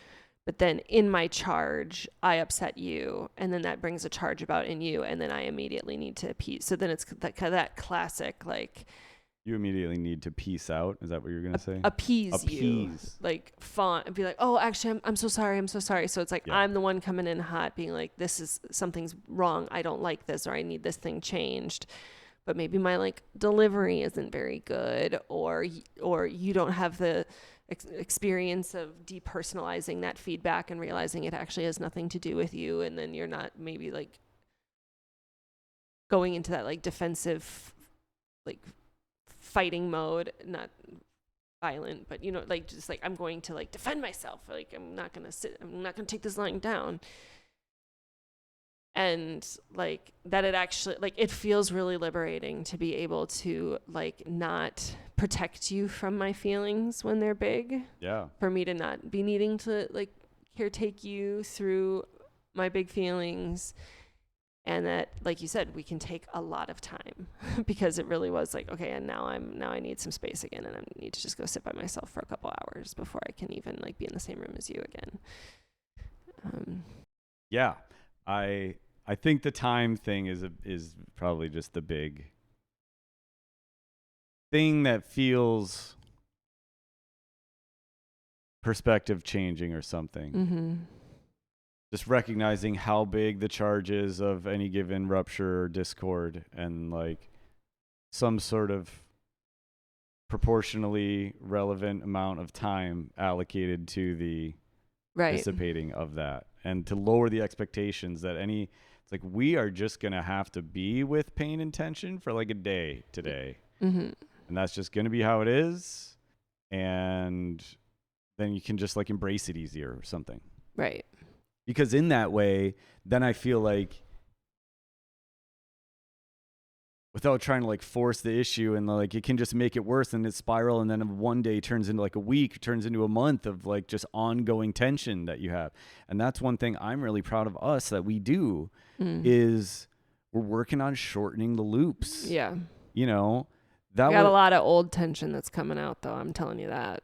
but then in my charge, I upset you, and then that brings a charge about in you, and then I immediately need to appease. So then it's that classic, like, You immediately need to peace out. Is that what you're going to say? appease you, like and be like, oh, actually, I'm so sorry. So it's like, I'm the one coming in hot, being like, something's wrong. I don't like this, or I need this thing changed. But maybe my like delivery isn't very good, or you don't have the experience of depersonalizing that feedback and realizing it actually has nothing to do with you, and then you're not maybe like going into that like defensive, like fighting mode, not violent, but like just like I'm going to like defend myself, like I'm not gonna take this lying down. And like that, it actually, like, it feels really liberating to be able to like not protect you from my feelings when they're big. Yeah. For me to not be needing to like caretake you through my big feelings. And that, like you said, we can take a lot of time because it really was like, okay, and now I need some space again, and I need to just go sit by myself for a couple hours before I can even like be in the same room as you again. Yeah. I think the time thing is probably just the big thing that feels perspective changing or something. Mm-hmm. Just recognizing how big the charge is of any given rupture or discord, and like some sort of proportionally relevant amount of time allocated to the dissipating of that, and to lower the expectations that it's like we are just going to have to be with pain and tension for like a day today. Mm-hmm. And that's just going to be how it is. And then you can just like embrace it easier or something. Right. Because in that way, then I feel like without trying to like force the issue, and like it can just make it worse, and it spiral, and then one day turns into like a week, turns into a month of like just ongoing tension that you have. And that's one thing I'm really proud of us that we do is we're working on shortening the loops. Yeah. That got a lot of old tension that's coming out, though. I'm telling you that.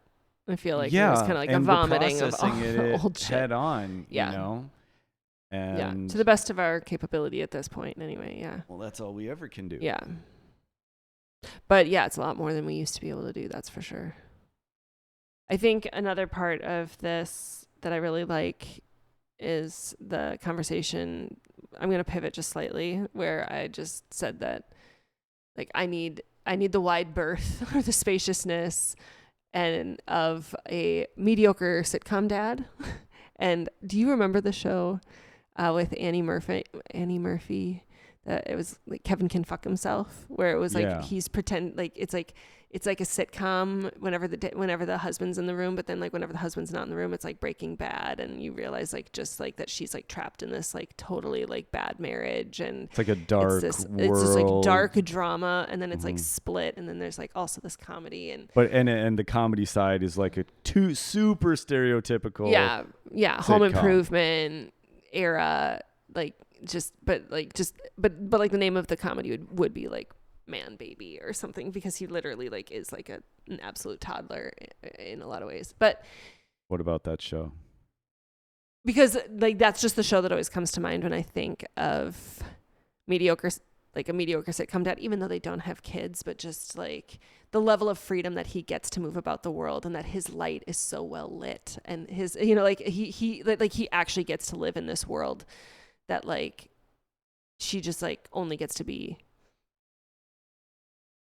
I feel like it was kind of like a vomiting of old shit. Head on, And yeah, to the best of our capability at this point, anyway. Yeah. Well, that's all we ever can do. Yeah. But yeah, it's a lot more than we used to be able to do. That's for sure. I think another part of this that I really like is the conversation. I'm going to pivot just slightly, where I just said that, like, I need the wide berth or the spaciousness and of a mediocre sitcom dad. And do you remember the show with Annie Murphy? That it was like Kevin Can Fuck Himself, where it was like he's pretend like it's like a sitcom whenever the husband's in the room, but then like whenever the husband's not in the room, it's like Breaking Bad, and you realize like just like that she's like trapped in this like totally like bad marriage, and it's like a dark it's world. It's this like dark drama, and then it's like split, and then there's like also this comedy, and the comedy side is like a super stereotypical sitcom. Home Improvement era, like but like the name of the comedy would be like Man Baby or something, because he literally like is like an absolute toddler in a lot of ways. But what about that show? Because like that's just the show that always comes to mind when I think of a mediocre sitcom dad, even though they don't have kids, but just like the level of freedom that he gets to move about the world, and that his light is so well lit, and his like he actually gets to live in this world that like she just like only gets to be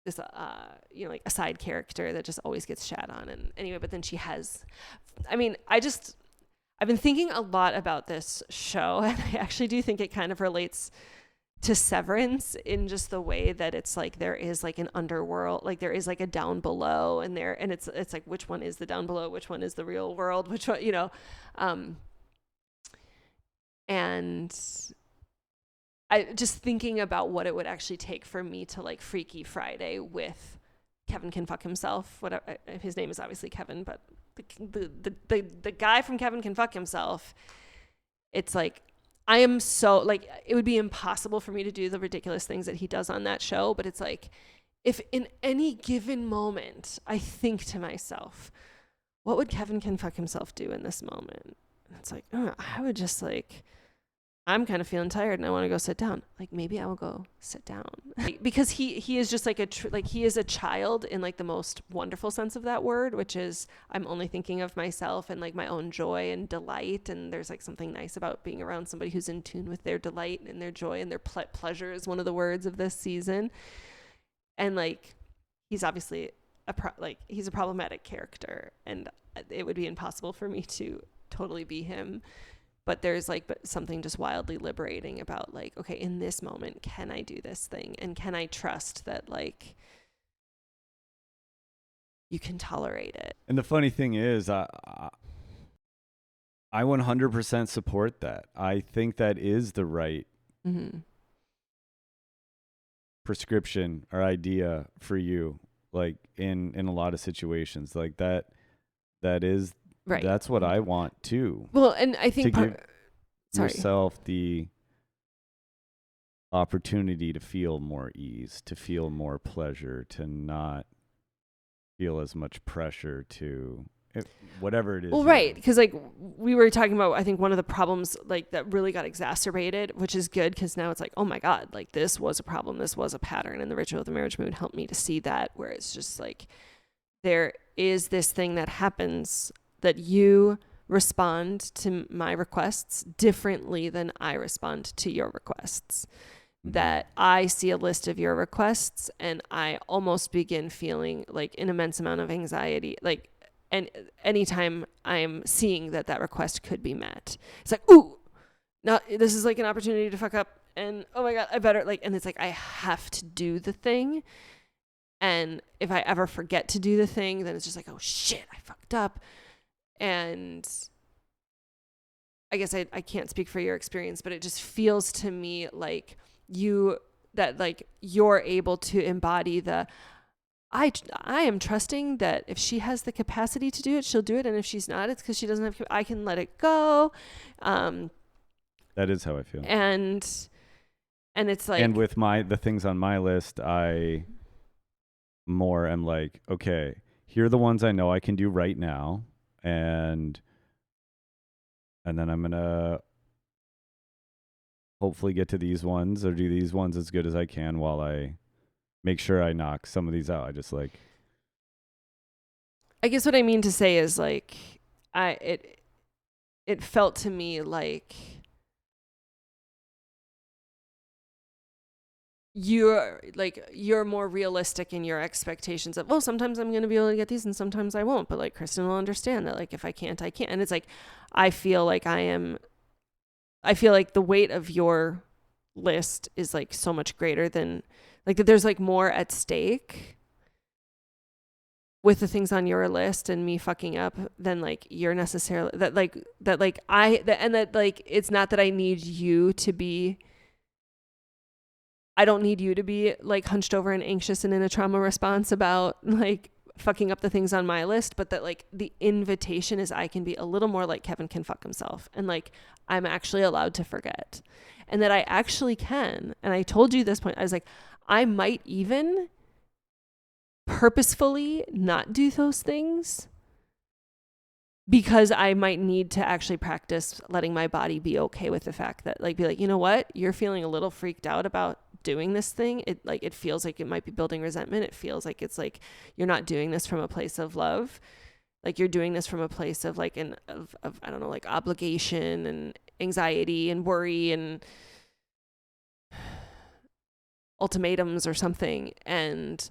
this like a side character that just always gets shat on. And anyway, but then I've been thinking a lot about this show, and I actually do think it kind of relates to Severance in just the way that it's like there is like an underworld, like there is like a down below, and it's like which one is the down below, which one is the real world, which one, and I just thinking about what it would actually take for me to like Freaky Friday with Kevin Can Fuck Himself. Whatever, his name is obviously Kevin, but the guy from Kevin Can Fuck Himself. It's like I am so like it would be impossible for me to do the ridiculous things that he does on that show. But it's like if in any given moment I think to myself, what would Kevin Can Fuck Himself do in this moment? And it's like I would just like. I'm kind of feeling tired and I want to go sit down. Like maybe I will go sit down because he is just like he is a child in like the most wonderful sense of that word, which is I'm only thinking of myself and like my own joy and delight. And there's like something nice about being around somebody who's in tune with their delight and their joy and their pleasure is one of the words of this season. And like, he's obviously he's a problematic character and it would be impossible for me to totally be him. But there's like something just wildly liberating about like, okay, in this moment, can I do this thing? And can I trust that like you can tolerate it? And the funny thing is, I 100% support that. I think that is the right prescription or idea for you, like in a lot of situations like that is right. That's what I want too. Well, and I think give yourself the opportunity to feel more ease, to feel more pleasure, to not feel as much pressure to whatever it is. Well, right, because like we were talking about, I think one of the problems like that really got exacerbated, which is good because now it's like, oh my God, like this was a problem, this was a pattern, and the Ritual of the Marriage Moon helped me to see that, where it's just like there is this thing that happens that you respond to my requests differently than I respond to your requests. That I see a list of your requests and I almost begin feeling like an immense amount of anxiety. Like, and anytime I'm seeing that request could be met, it's like, ooh, now this is like an opportunity to fuck up. And oh my God, I better like, and it's like, I have to do the thing. And if I ever forget to do the thing, then it's just like, oh shit, I fucked up. And I guess I can't speak for your experience, but it just feels to me like you're able to embody the, I am trusting that if she has the capacity to do it, she'll do it. And if she's not, it's because she doesn't have, I can let it go. That is how I feel. And it's like, and with the things on my list, I more am like, okay, here are the ones I know I can do right now. And then I'm going to hopefully get to these ones or do these ones as good as I can while I make sure I knock some of these out. I just like. I guess what I mean to say is like, it felt to me like you're more realistic in your expectations of, well, sometimes I'm going to be able to get these and sometimes I won't, but like Kristyn will understand that like if I can't, I can't. And it's like I feel like the weight of your list is like so much greater than like that there's like more at stake with the things on your list and me fucking up than like you're necessarily that it's not that I need you to be, I don't need you to be like hunched over and anxious and in a trauma response about like fucking up the things on my list, but that like the invitation is I can be a little more like Kevin Can Fuck Himself and like I'm actually allowed to forget and that I actually can. And I told you this point, I was like, I might even purposefully not do those things because I might need to actually practice letting my body be okay with the fact that like, be like, you know what, you're feeling a little freaked out about doing this thing. It feels like it might be building resentment. It feels like it's like you're not doing this from a place of love. Like you're doing this from a place of like of I don't know, like obligation and anxiety and worry and ultimatums or something. And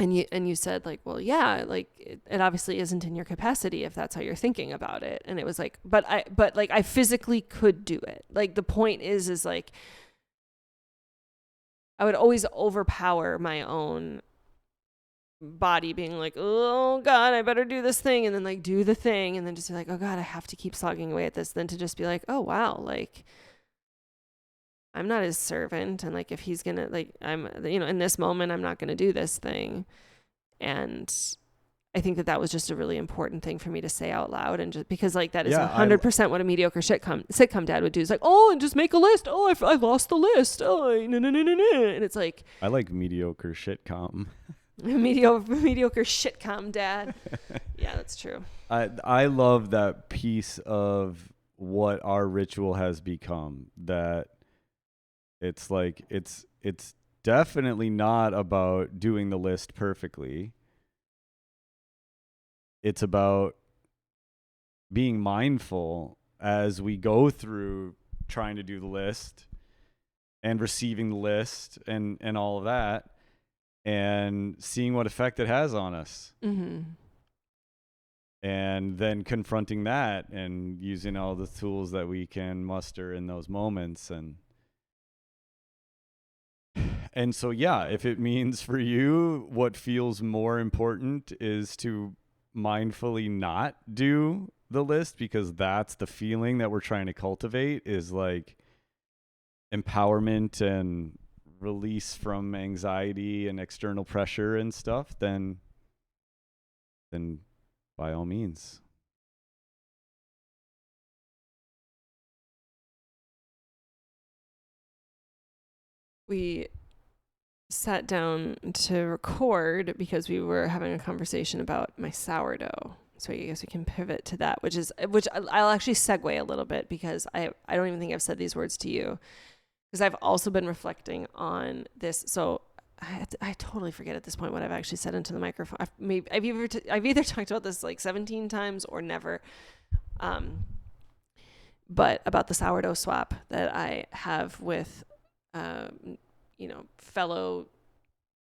you said like, well, yeah, like it obviously isn't in your capacity if that's how you're thinking about it. And it was like, but I physically could do it. Like the point is like I would always overpower my own body being like, oh God, I better do this thing. And then like do the thing. And then just be like, oh God, I have to keep slogging away at this. Then to just be like, oh wow, like I'm not his servant. And like, if he's going to like, I'm, you know, in this moment, I'm not going to do this thing. And I think that was just a really important thing for me to say out loud. And just because like that is 100% what a mediocre sitcom dad would do. Is like, oh, and just make a list. Oh, I lost the list. Oh, no. And it's like, I like mediocre shitcom. mediocre shitcom dad. Yeah, that's true. I love that piece of what our ritual has become, that it's like it's definitely not about doing the list perfectly. It's about being mindful as we go through trying to do the list and receiving the list and all of that, and seeing what effect it has on us. Mm-hmm. And then confronting that and using all the tools that we can muster in those moments. And so, yeah, if it means for you, what feels more important is to mindfully not do the list, because that's the feeling that we're trying to cultivate, is like empowerment and release from anxiety and external pressure and stuff, then by all means. We sat down to record because we were having a conversation about my sourdough. So I guess we can pivot to that, which I'll actually segue a little bit, because I don't even think I've said these words to you, because I've also been reflecting on this. So I totally forget at this point what I've actually said into the microphone. I've either talked about this like 17 times or never. But about the sourdough swap that I have with, fellow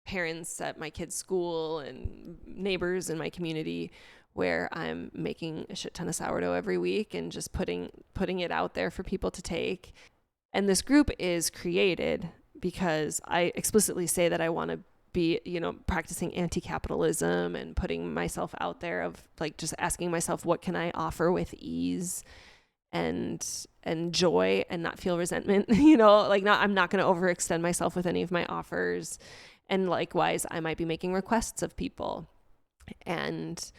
parents at my kids' school and neighbors in my community, where I'm making a shit ton of sourdough every week and just putting it out there for people to take. And this group is created because I explicitly say that I want to be, practicing anti-capitalism and putting myself out there, of like just asking myself, what can I offer with ease and joy and not feel resentment, I'm not going to overextend myself with any of my offers. And likewise, I might be making requests of people, and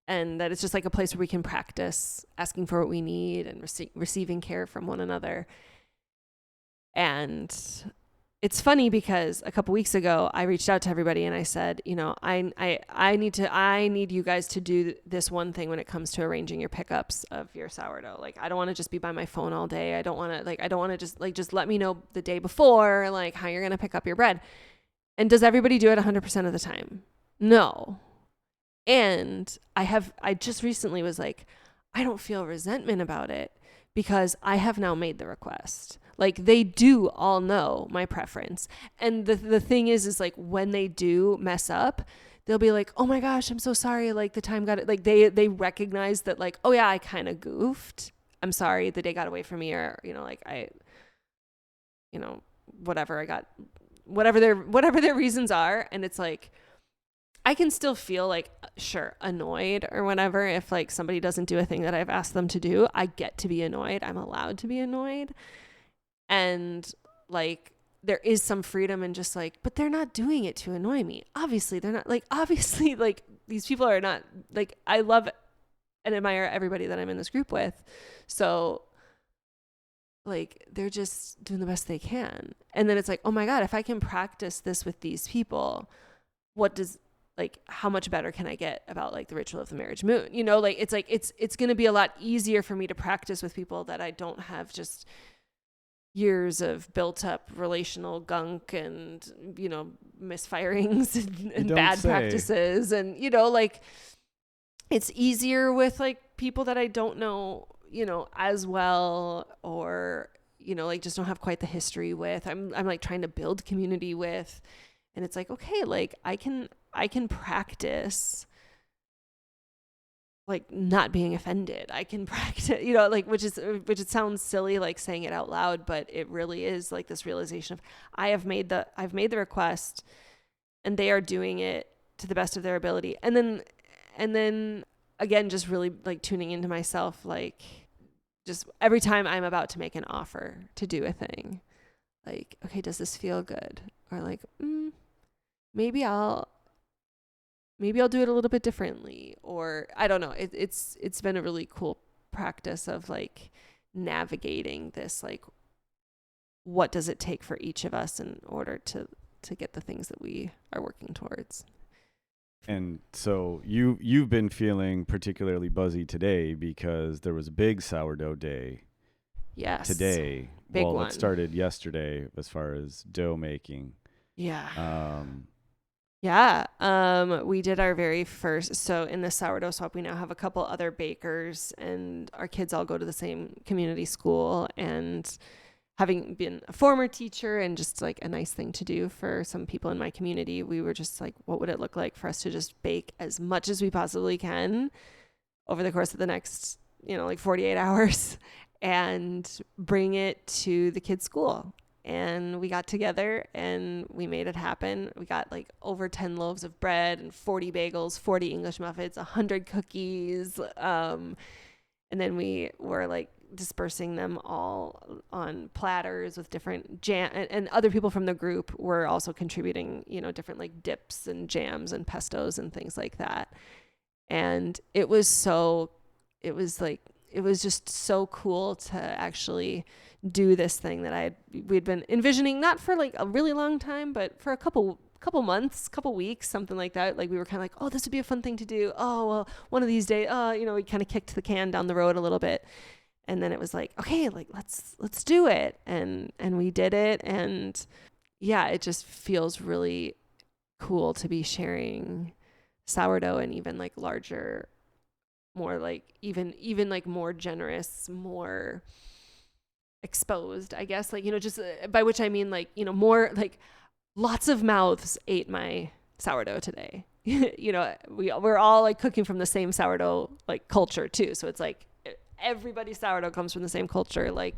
and that it's just like a place where we can practice asking for what we need and receiving care from one another. And it's funny because a couple weeks ago I reached out to everybody and I said, I need you guys to do this one thing when it comes to arranging your pickups of your sourdough. Like, I don't want to just be by my phone all day. I don't want to just let me know the day before, like, how you're going to pick up your bread. And does everybody do it 100% of the time? No. And I just recently was like, I don't feel resentment about it because I have now made the request. Like, they do all know my preference. And the thing is like, when they do mess up, they'll be like, oh my gosh, I'm so sorry. Like, the time got it. Like, they recognize that, like, oh yeah, I kind of goofed. I'm sorry. The day got away from me, or, whatever their reasons are. And it's like, I can still feel like, sure, annoyed or whatever. If like somebody doesn't do a thing that I've asked them to do, I get to be annoyed. I'm allowed to be annoyed. And like, there is some freedom in just like, but they're not doing it to annoy me. Obviously they're not, like, obviously, like, these people are not, like, I love and admire everybody that I'm in this group with. So like, they're just doing the best they can. And then it's like, oh my God, if I can practice this with these people, how much better can I get about like the ritual of the marriage moon? It's going to be a lot easier for me to practice with people that I don't have just years of built up relational gunk and, misfirings and bad practices. And, it's easier with like people that I don't know, as well, or, just don't have quite the history with. I'm like trying to build community with. And it's like, okay, like I can practice like not being offended. I can practice, you know, like, which it sounds silly, like saying it out loud, but it really is like this realization of I've made the request and they are doing it to the best of their ability. And then again, just really like tuning into myself, like just every time I'm about to make an offer to do a thing, like, okay, does this feel good? Or like, maybe I'll do it a little bit differently, or I don't know. It's been a really cool practice of like navigating this, like, what does it take for each of us in order to get the things that we are working towards. And so you've been feeling particularly buzzy today because there was a big sourdough day. Yes. Today. Big well, one. It started yesterday as far as dough making. Yeah. Yeah. We did our very first. So in the sourdough swap, we now have a couple other bakers, and our kids all go to the same community school. And having been a former teacher and just like a nice thing to do for some people in my community, we were just like, what would it look like for us to just bake as much as we possibly can over the course of the next, like 48 hours and bring it to the kids' school. And we got together and we made it happen. We got like over 10 loaves of bread and 40 bagels, 40 English muffins, 100 cookies. And then we were like dispersing them all on platters with different jam, and other people from the group were also contributing, different like dips and jams and pestos and things like that. And it was just so cool to actually do this thing that we'd been envisioning, not for like a really long time, but for a couple months, couple weeks, something like that. Like we were kind of like, oh, this would be a fun thing to do. Oh, well, one of these days, we kind of kicked the can down the road a little bit. And then it was like, okay, like let's do it. And we did it. And yeah, it just feels really cool to be sharing sourdough and even like larger, more like even like more generous, more exposed, I guess, like, just by which I mean like, more like lots of mouths ate my sourdough today. We're all like cooking from the same sourdough like culture too. So it's like everybody's sourdough comes from the same culture. Like,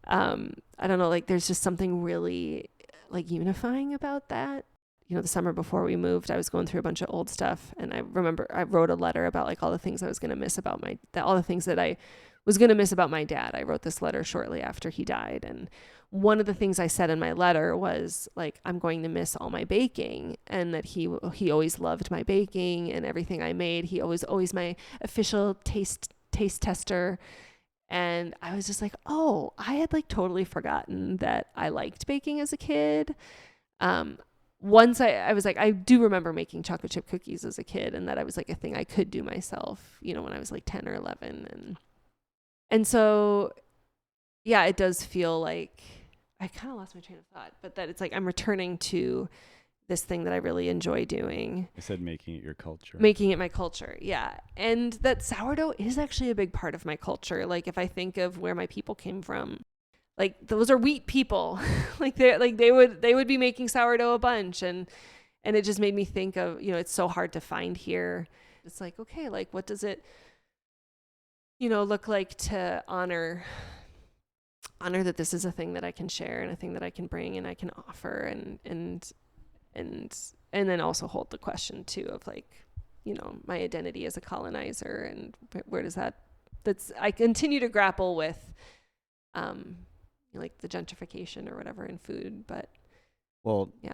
I don't know, like there's just something really like unifying about that. The summer before we moved, I was going through a bunch of old stuff, and I remember I wrote a letter about like all the things I was going to miss about all the things that I was going to miss about my dad. I wrote this letter shortly after he died, and one of the things I said in my letter was like, I'm going to miss all my baking, and that he always loved my baking and everything I made. He always my official taste tester. And I was just like, oh, I had like totally forgotten that I liked baking as a kid. Once I was like, I do remember making chocolate chip cookies as a kid, and that I was like a thing I could do myself, when I was like 10 or 11. And so, yeah, it does feel like I kind of lost my train of thought, but that it's like I'm returning to this thing that I really enjoy doing. I said making it your culture. Making it my culture, yeah. And that sourdough is actually a big part of my culture. Like if I think of where my people came from, like those are wheat people. they would be making sourdough a bunch, and it just made me think of, it's so hard to find here. It's like, okay, like what does it look like to honor that this is a thing that I can share and a thing that I can bring and I can offer, and then also hold the question too of like, my identity as a colonizer, and where does I continue to grapple with like the gentrification or whatever in food, but well, yeah,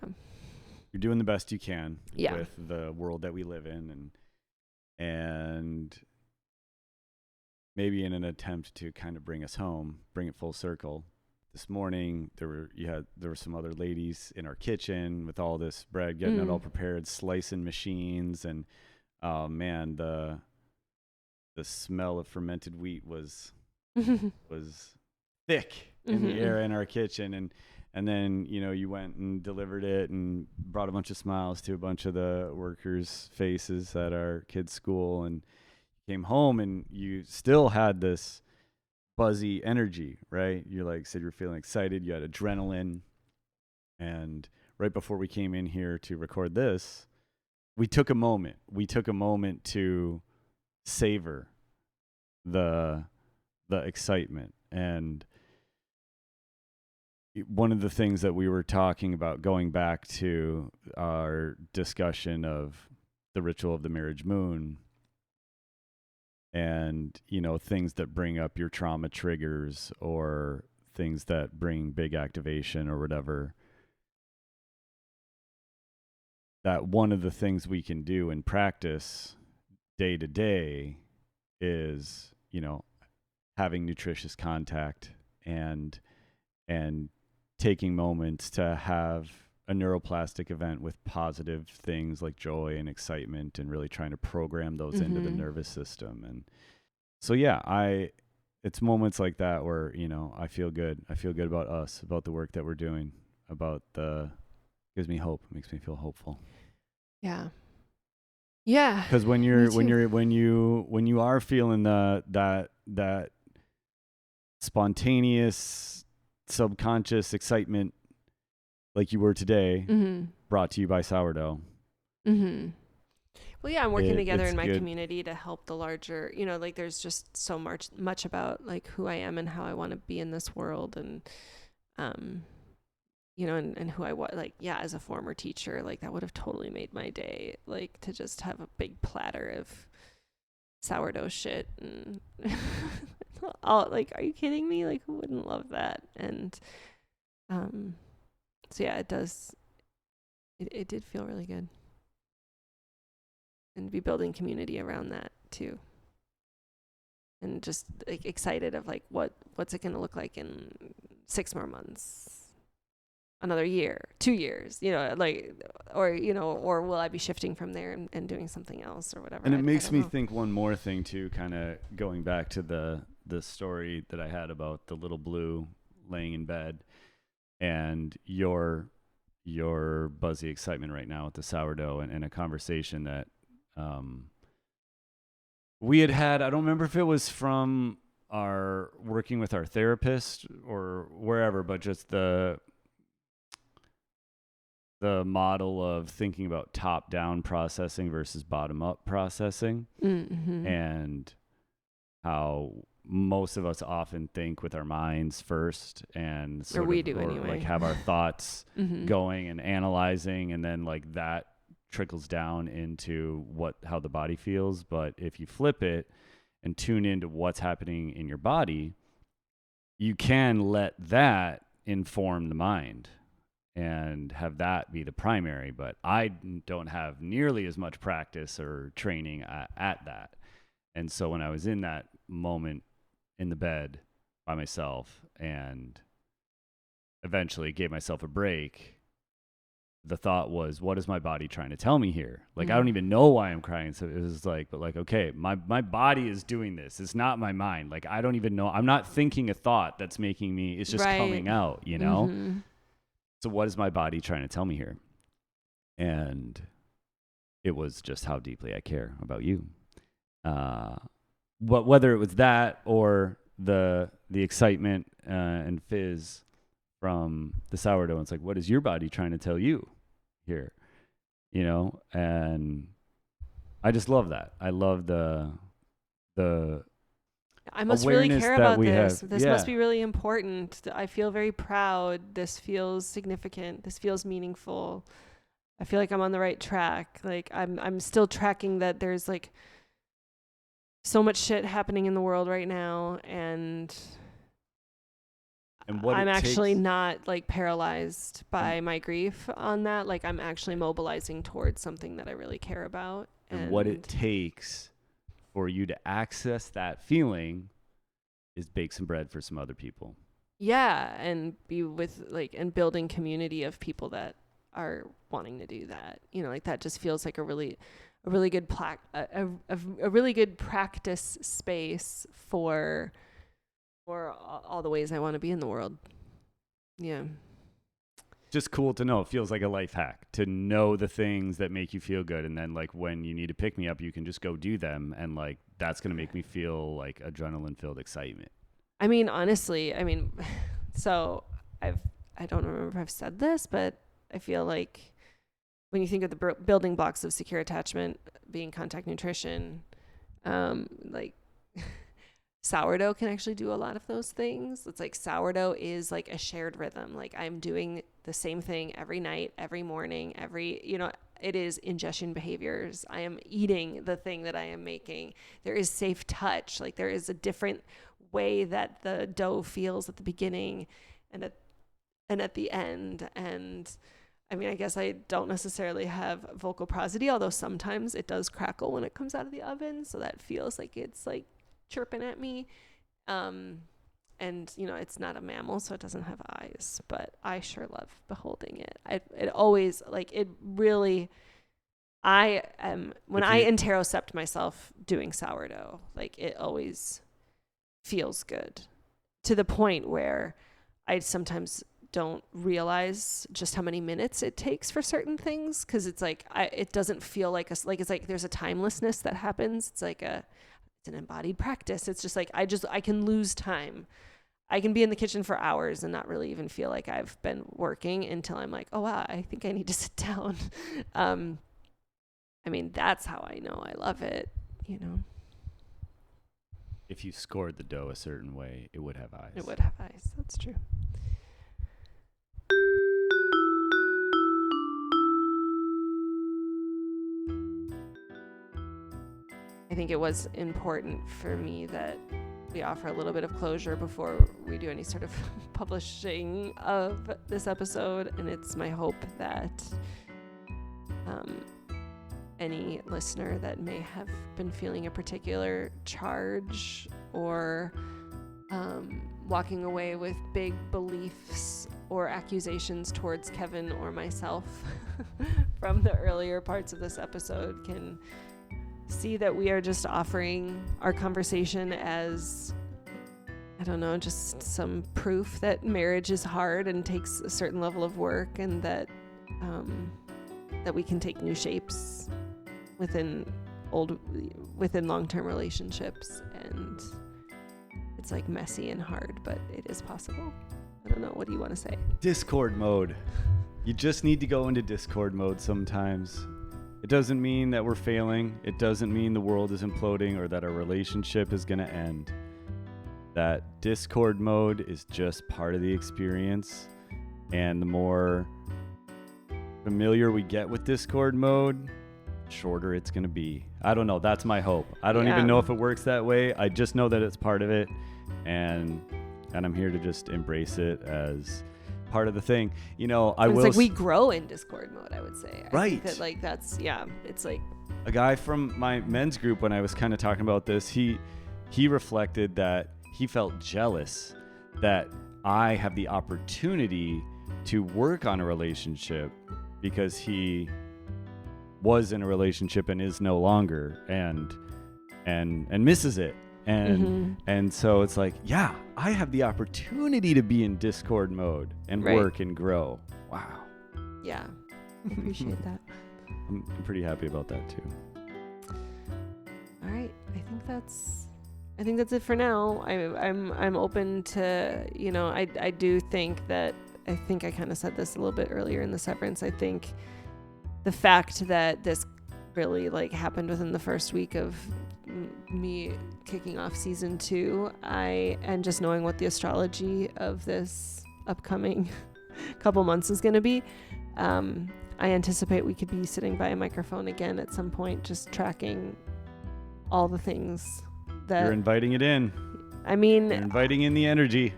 you're doing the best you can yeah. with the world that we live in, and maybe in an attempt to kind of bring us home, bring it full circle. This morning there were some other ladies in our kitchen with all this bread, getting it all prepared, slicing machines, and oh man, the smell of fermented wheat was thick in the air in our kitchen, and then you went and delivered it and brought a bunch of smiles to a bunch of the workers' faces at our kids' school, and came home and you still had this buzzy energy, right? You said you're feeling excited, you had adrenaline, and right before we came in here to record this, we took a moment to savor the excitement. And one of the things that we were talking about, going back to our discussion of the ritual of the marriage moon, and, you know, things that bring up your trauma triggers or things that bring big activation or whatever, that one of the things we can do in practice day to day is, you know, having nutritious contact and taking moments to have a neuroplastic event with positive things like joy and excitement, and really trying to program those into the nervous system. And so, yeah, it's moments like that where, you know, I feel good. I feel good about us, about the work that we're doing, gives me hope. It makes me feel hopeful. Yeah. Yeah. Because when you are feeling that spontaneous, subconscious excitement like you were today, brought to you by sourdough. Well, yeah, I'm working together in my good. community to help the larger, you know, like there's just so much about like who I am and how I want to be in this world, and you know, and who I was, like, yeah, as a former teacher, like that would have totally made my day, like to just have a big platter of sourdough shit, and all, like, are you kidding me? Like, who wouldn't love that? And so yeah, it did feel really good, and to be building community around that too, and just like excited of like what's it going to look like in 6 more months, another year, 2 years, you know, like, or, you know, or will I be shifting from there and doing something else or whatever. And it makes me think one more thing too, kind of going back to the story that I had about the little blue laying in bed, and your buzzy excitement right now with the sourdough, and a conversation that we had. I don't remember if it was from our working with our therapist or wherever, but just the model of thinking about top-down processing versus bottom-up processing, and how most of us often think with our minds first, and or we do anyway, like have our thoughts going and analyzing, and then like that trickles down into how the body feels. But if you flip it and tune into what's happening in your body, you can let that inform the mind and have that be the primary. But I don't have nearly as much practice or training at that. And so when I was in that moment in the bed by myself and eventually gave myself a break, the thought was, what is my body trying to tell me here? Like, I don't even know why I'm crying. So it was like, but like, okay, my body is doing this. It's not my mind. Like, I don't even know. I'm not thinking a thought that's making me, it's just coming out, you know? So what is my body trying to tell me here? And it was just how deeply I care about you. But whether it was that or the excitement and fizz from the sourdough, it's like, what is your body trying to tell you here? You know, and I just love that. I love the I must really care about this. This Yeah. must be really important. I feel very proud. This feels significant. This feels meaningful. I feel like I'm on the right track. Like I'm still tracking that there's like so much shit happening in the world right now, and what I'm actually not like paralyzed by my grief on that. Like I'm actually mobilizing towards something that I really care about. And what it takes for you to access that feeling is bake some bread for some other people. Yeah, and be with like, and building community of people that are wanting to do that. You know, like that just feels like a really good a really good practice space for all the ways I want to be in the world. Yeah. Just cool to know. It feels like a life hack to know the things that make you feel good. And then like when you need to pick me up, you can just go do them. And like, that's going to make me feel like adrenaline filled excitement. I mean, honestly, so I don't remember if I've said this, but I feel like when you think of the building blocks of secure attachment being contact nutrition, Like sourdough can actually do a lot of those things. It's like sourdough is like a shared rhythm. Like I'm doing the same thing every night, every morning, it is ingestion behaviors. I am eating the thing that I am making. There is safe touch. Like there is a different way that the dough feels at the beginning and at the end. And I mean, I guess I don't necessarily have vocal prosody, although sometimes it does crackle when it comes out of the oven. So that feels like it's like chirping at me. And it's not a mammal, so it doesn't have eyes, but I sure love beholding it. It always, like, it really, I interocept myself doing sourdough, like it always feels good, to the point where I sometimes don't realize just how many minutes it takes for certain things, because it's like it doesn't feel like it's like there's a timelessness that happens. It's like it's an embodied practice. It's just like I can lose time. I can be in the kitchen for hours and not really even feel like I've been working until I'm like, oh wow, I think I need to sit down. I mean, that's how I know I love it, If you scored the dough a certain way, it would have eyes. It would have eyes. That's true. I think it was important for me that we offer a little bit of closure before we do any sort of publishing of this episode. And it's my hope that any listener that may have been feeling a particular charge or walking away with big beliefs or accusations towards Kevin or myself from the earlier parts of this episode can see that we are just offering our conversation as, I don't know, just some proof that marriage is hard and takes a certain level of work, and that we can take new shapes within long-term relationships, and it's like messy and hard, but it is possible. I don't know. What do you want to say? Discord mode. You just need to go into Discord mode sometimes. It doesn't mean that we're failing. It doesn't mean the world is imploding or that our relationship is going to end. That Discord mode is just part of the experience. And the more familiar we get with Discord mode, shorter it's going to be. I don't know. That's my hope. I don't even know if it works that way. I just know that it's part of it. And I'm here to just embrace it as part of the thing. It's like we grow in Discord mode, I would say. Right. I think that, like, that's, it's like a guy from my men's group, when I was kind of talking about this, he reflected that he felt jealous that I have the opportunity to work on a relationship because he was in a relationship and is no longer and misses it. And so it's like, yeah, I have the opportunity to be in Discord mode and work and grow. Wow. Yeah. I appreciate that. I'm pretty happy about that too. All right. I think that's it for now. I'm open to, I do think that, I think I kind of said this a little bit earlier in the severance. I think the fact that this really happened within the first week of me kicking off season 2, and just knowing what the astrology of this upcoming couple months is going to be, I anticipate we could be sitting by a microphone again at some point, just tracking all the things that you're inviting it in. I mean, you're inviting in the energy.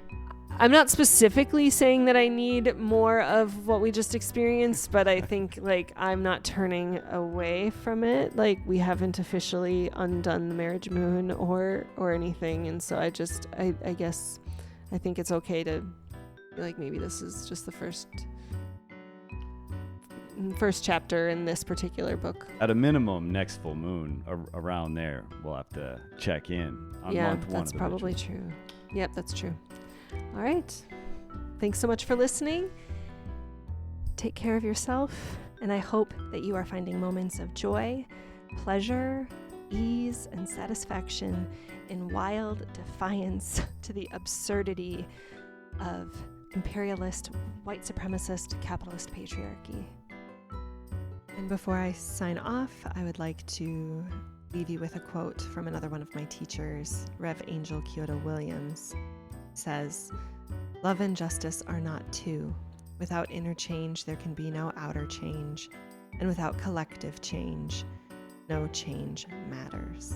I'm not specifically saying that I need more of what we just experienced, but I think I'm not turning away from it. We haven't officially undone the marriage moon or anything. And so I guess I think it's okay to be maybe this is just the first chapter in this particular book. At a minimum, next full moon around there, we'll have to check in on month 1. That's probably true. Yep, that's true. All right. Thanks so much for listening. Take care of yourself, and I hope that you are finding moments of joy, pleasure, ease, and satisfaction in wild defiance to the absurdity of imperialist, white supremacist, capitalist patriarchy. And before I sign off, I would like to leave you with a quote from another one of my teachers, Rev Angel Kyoto Williams. Says, "Love and justice are not two. Without inner change, there can be no outer change. And without collective change, no change matters."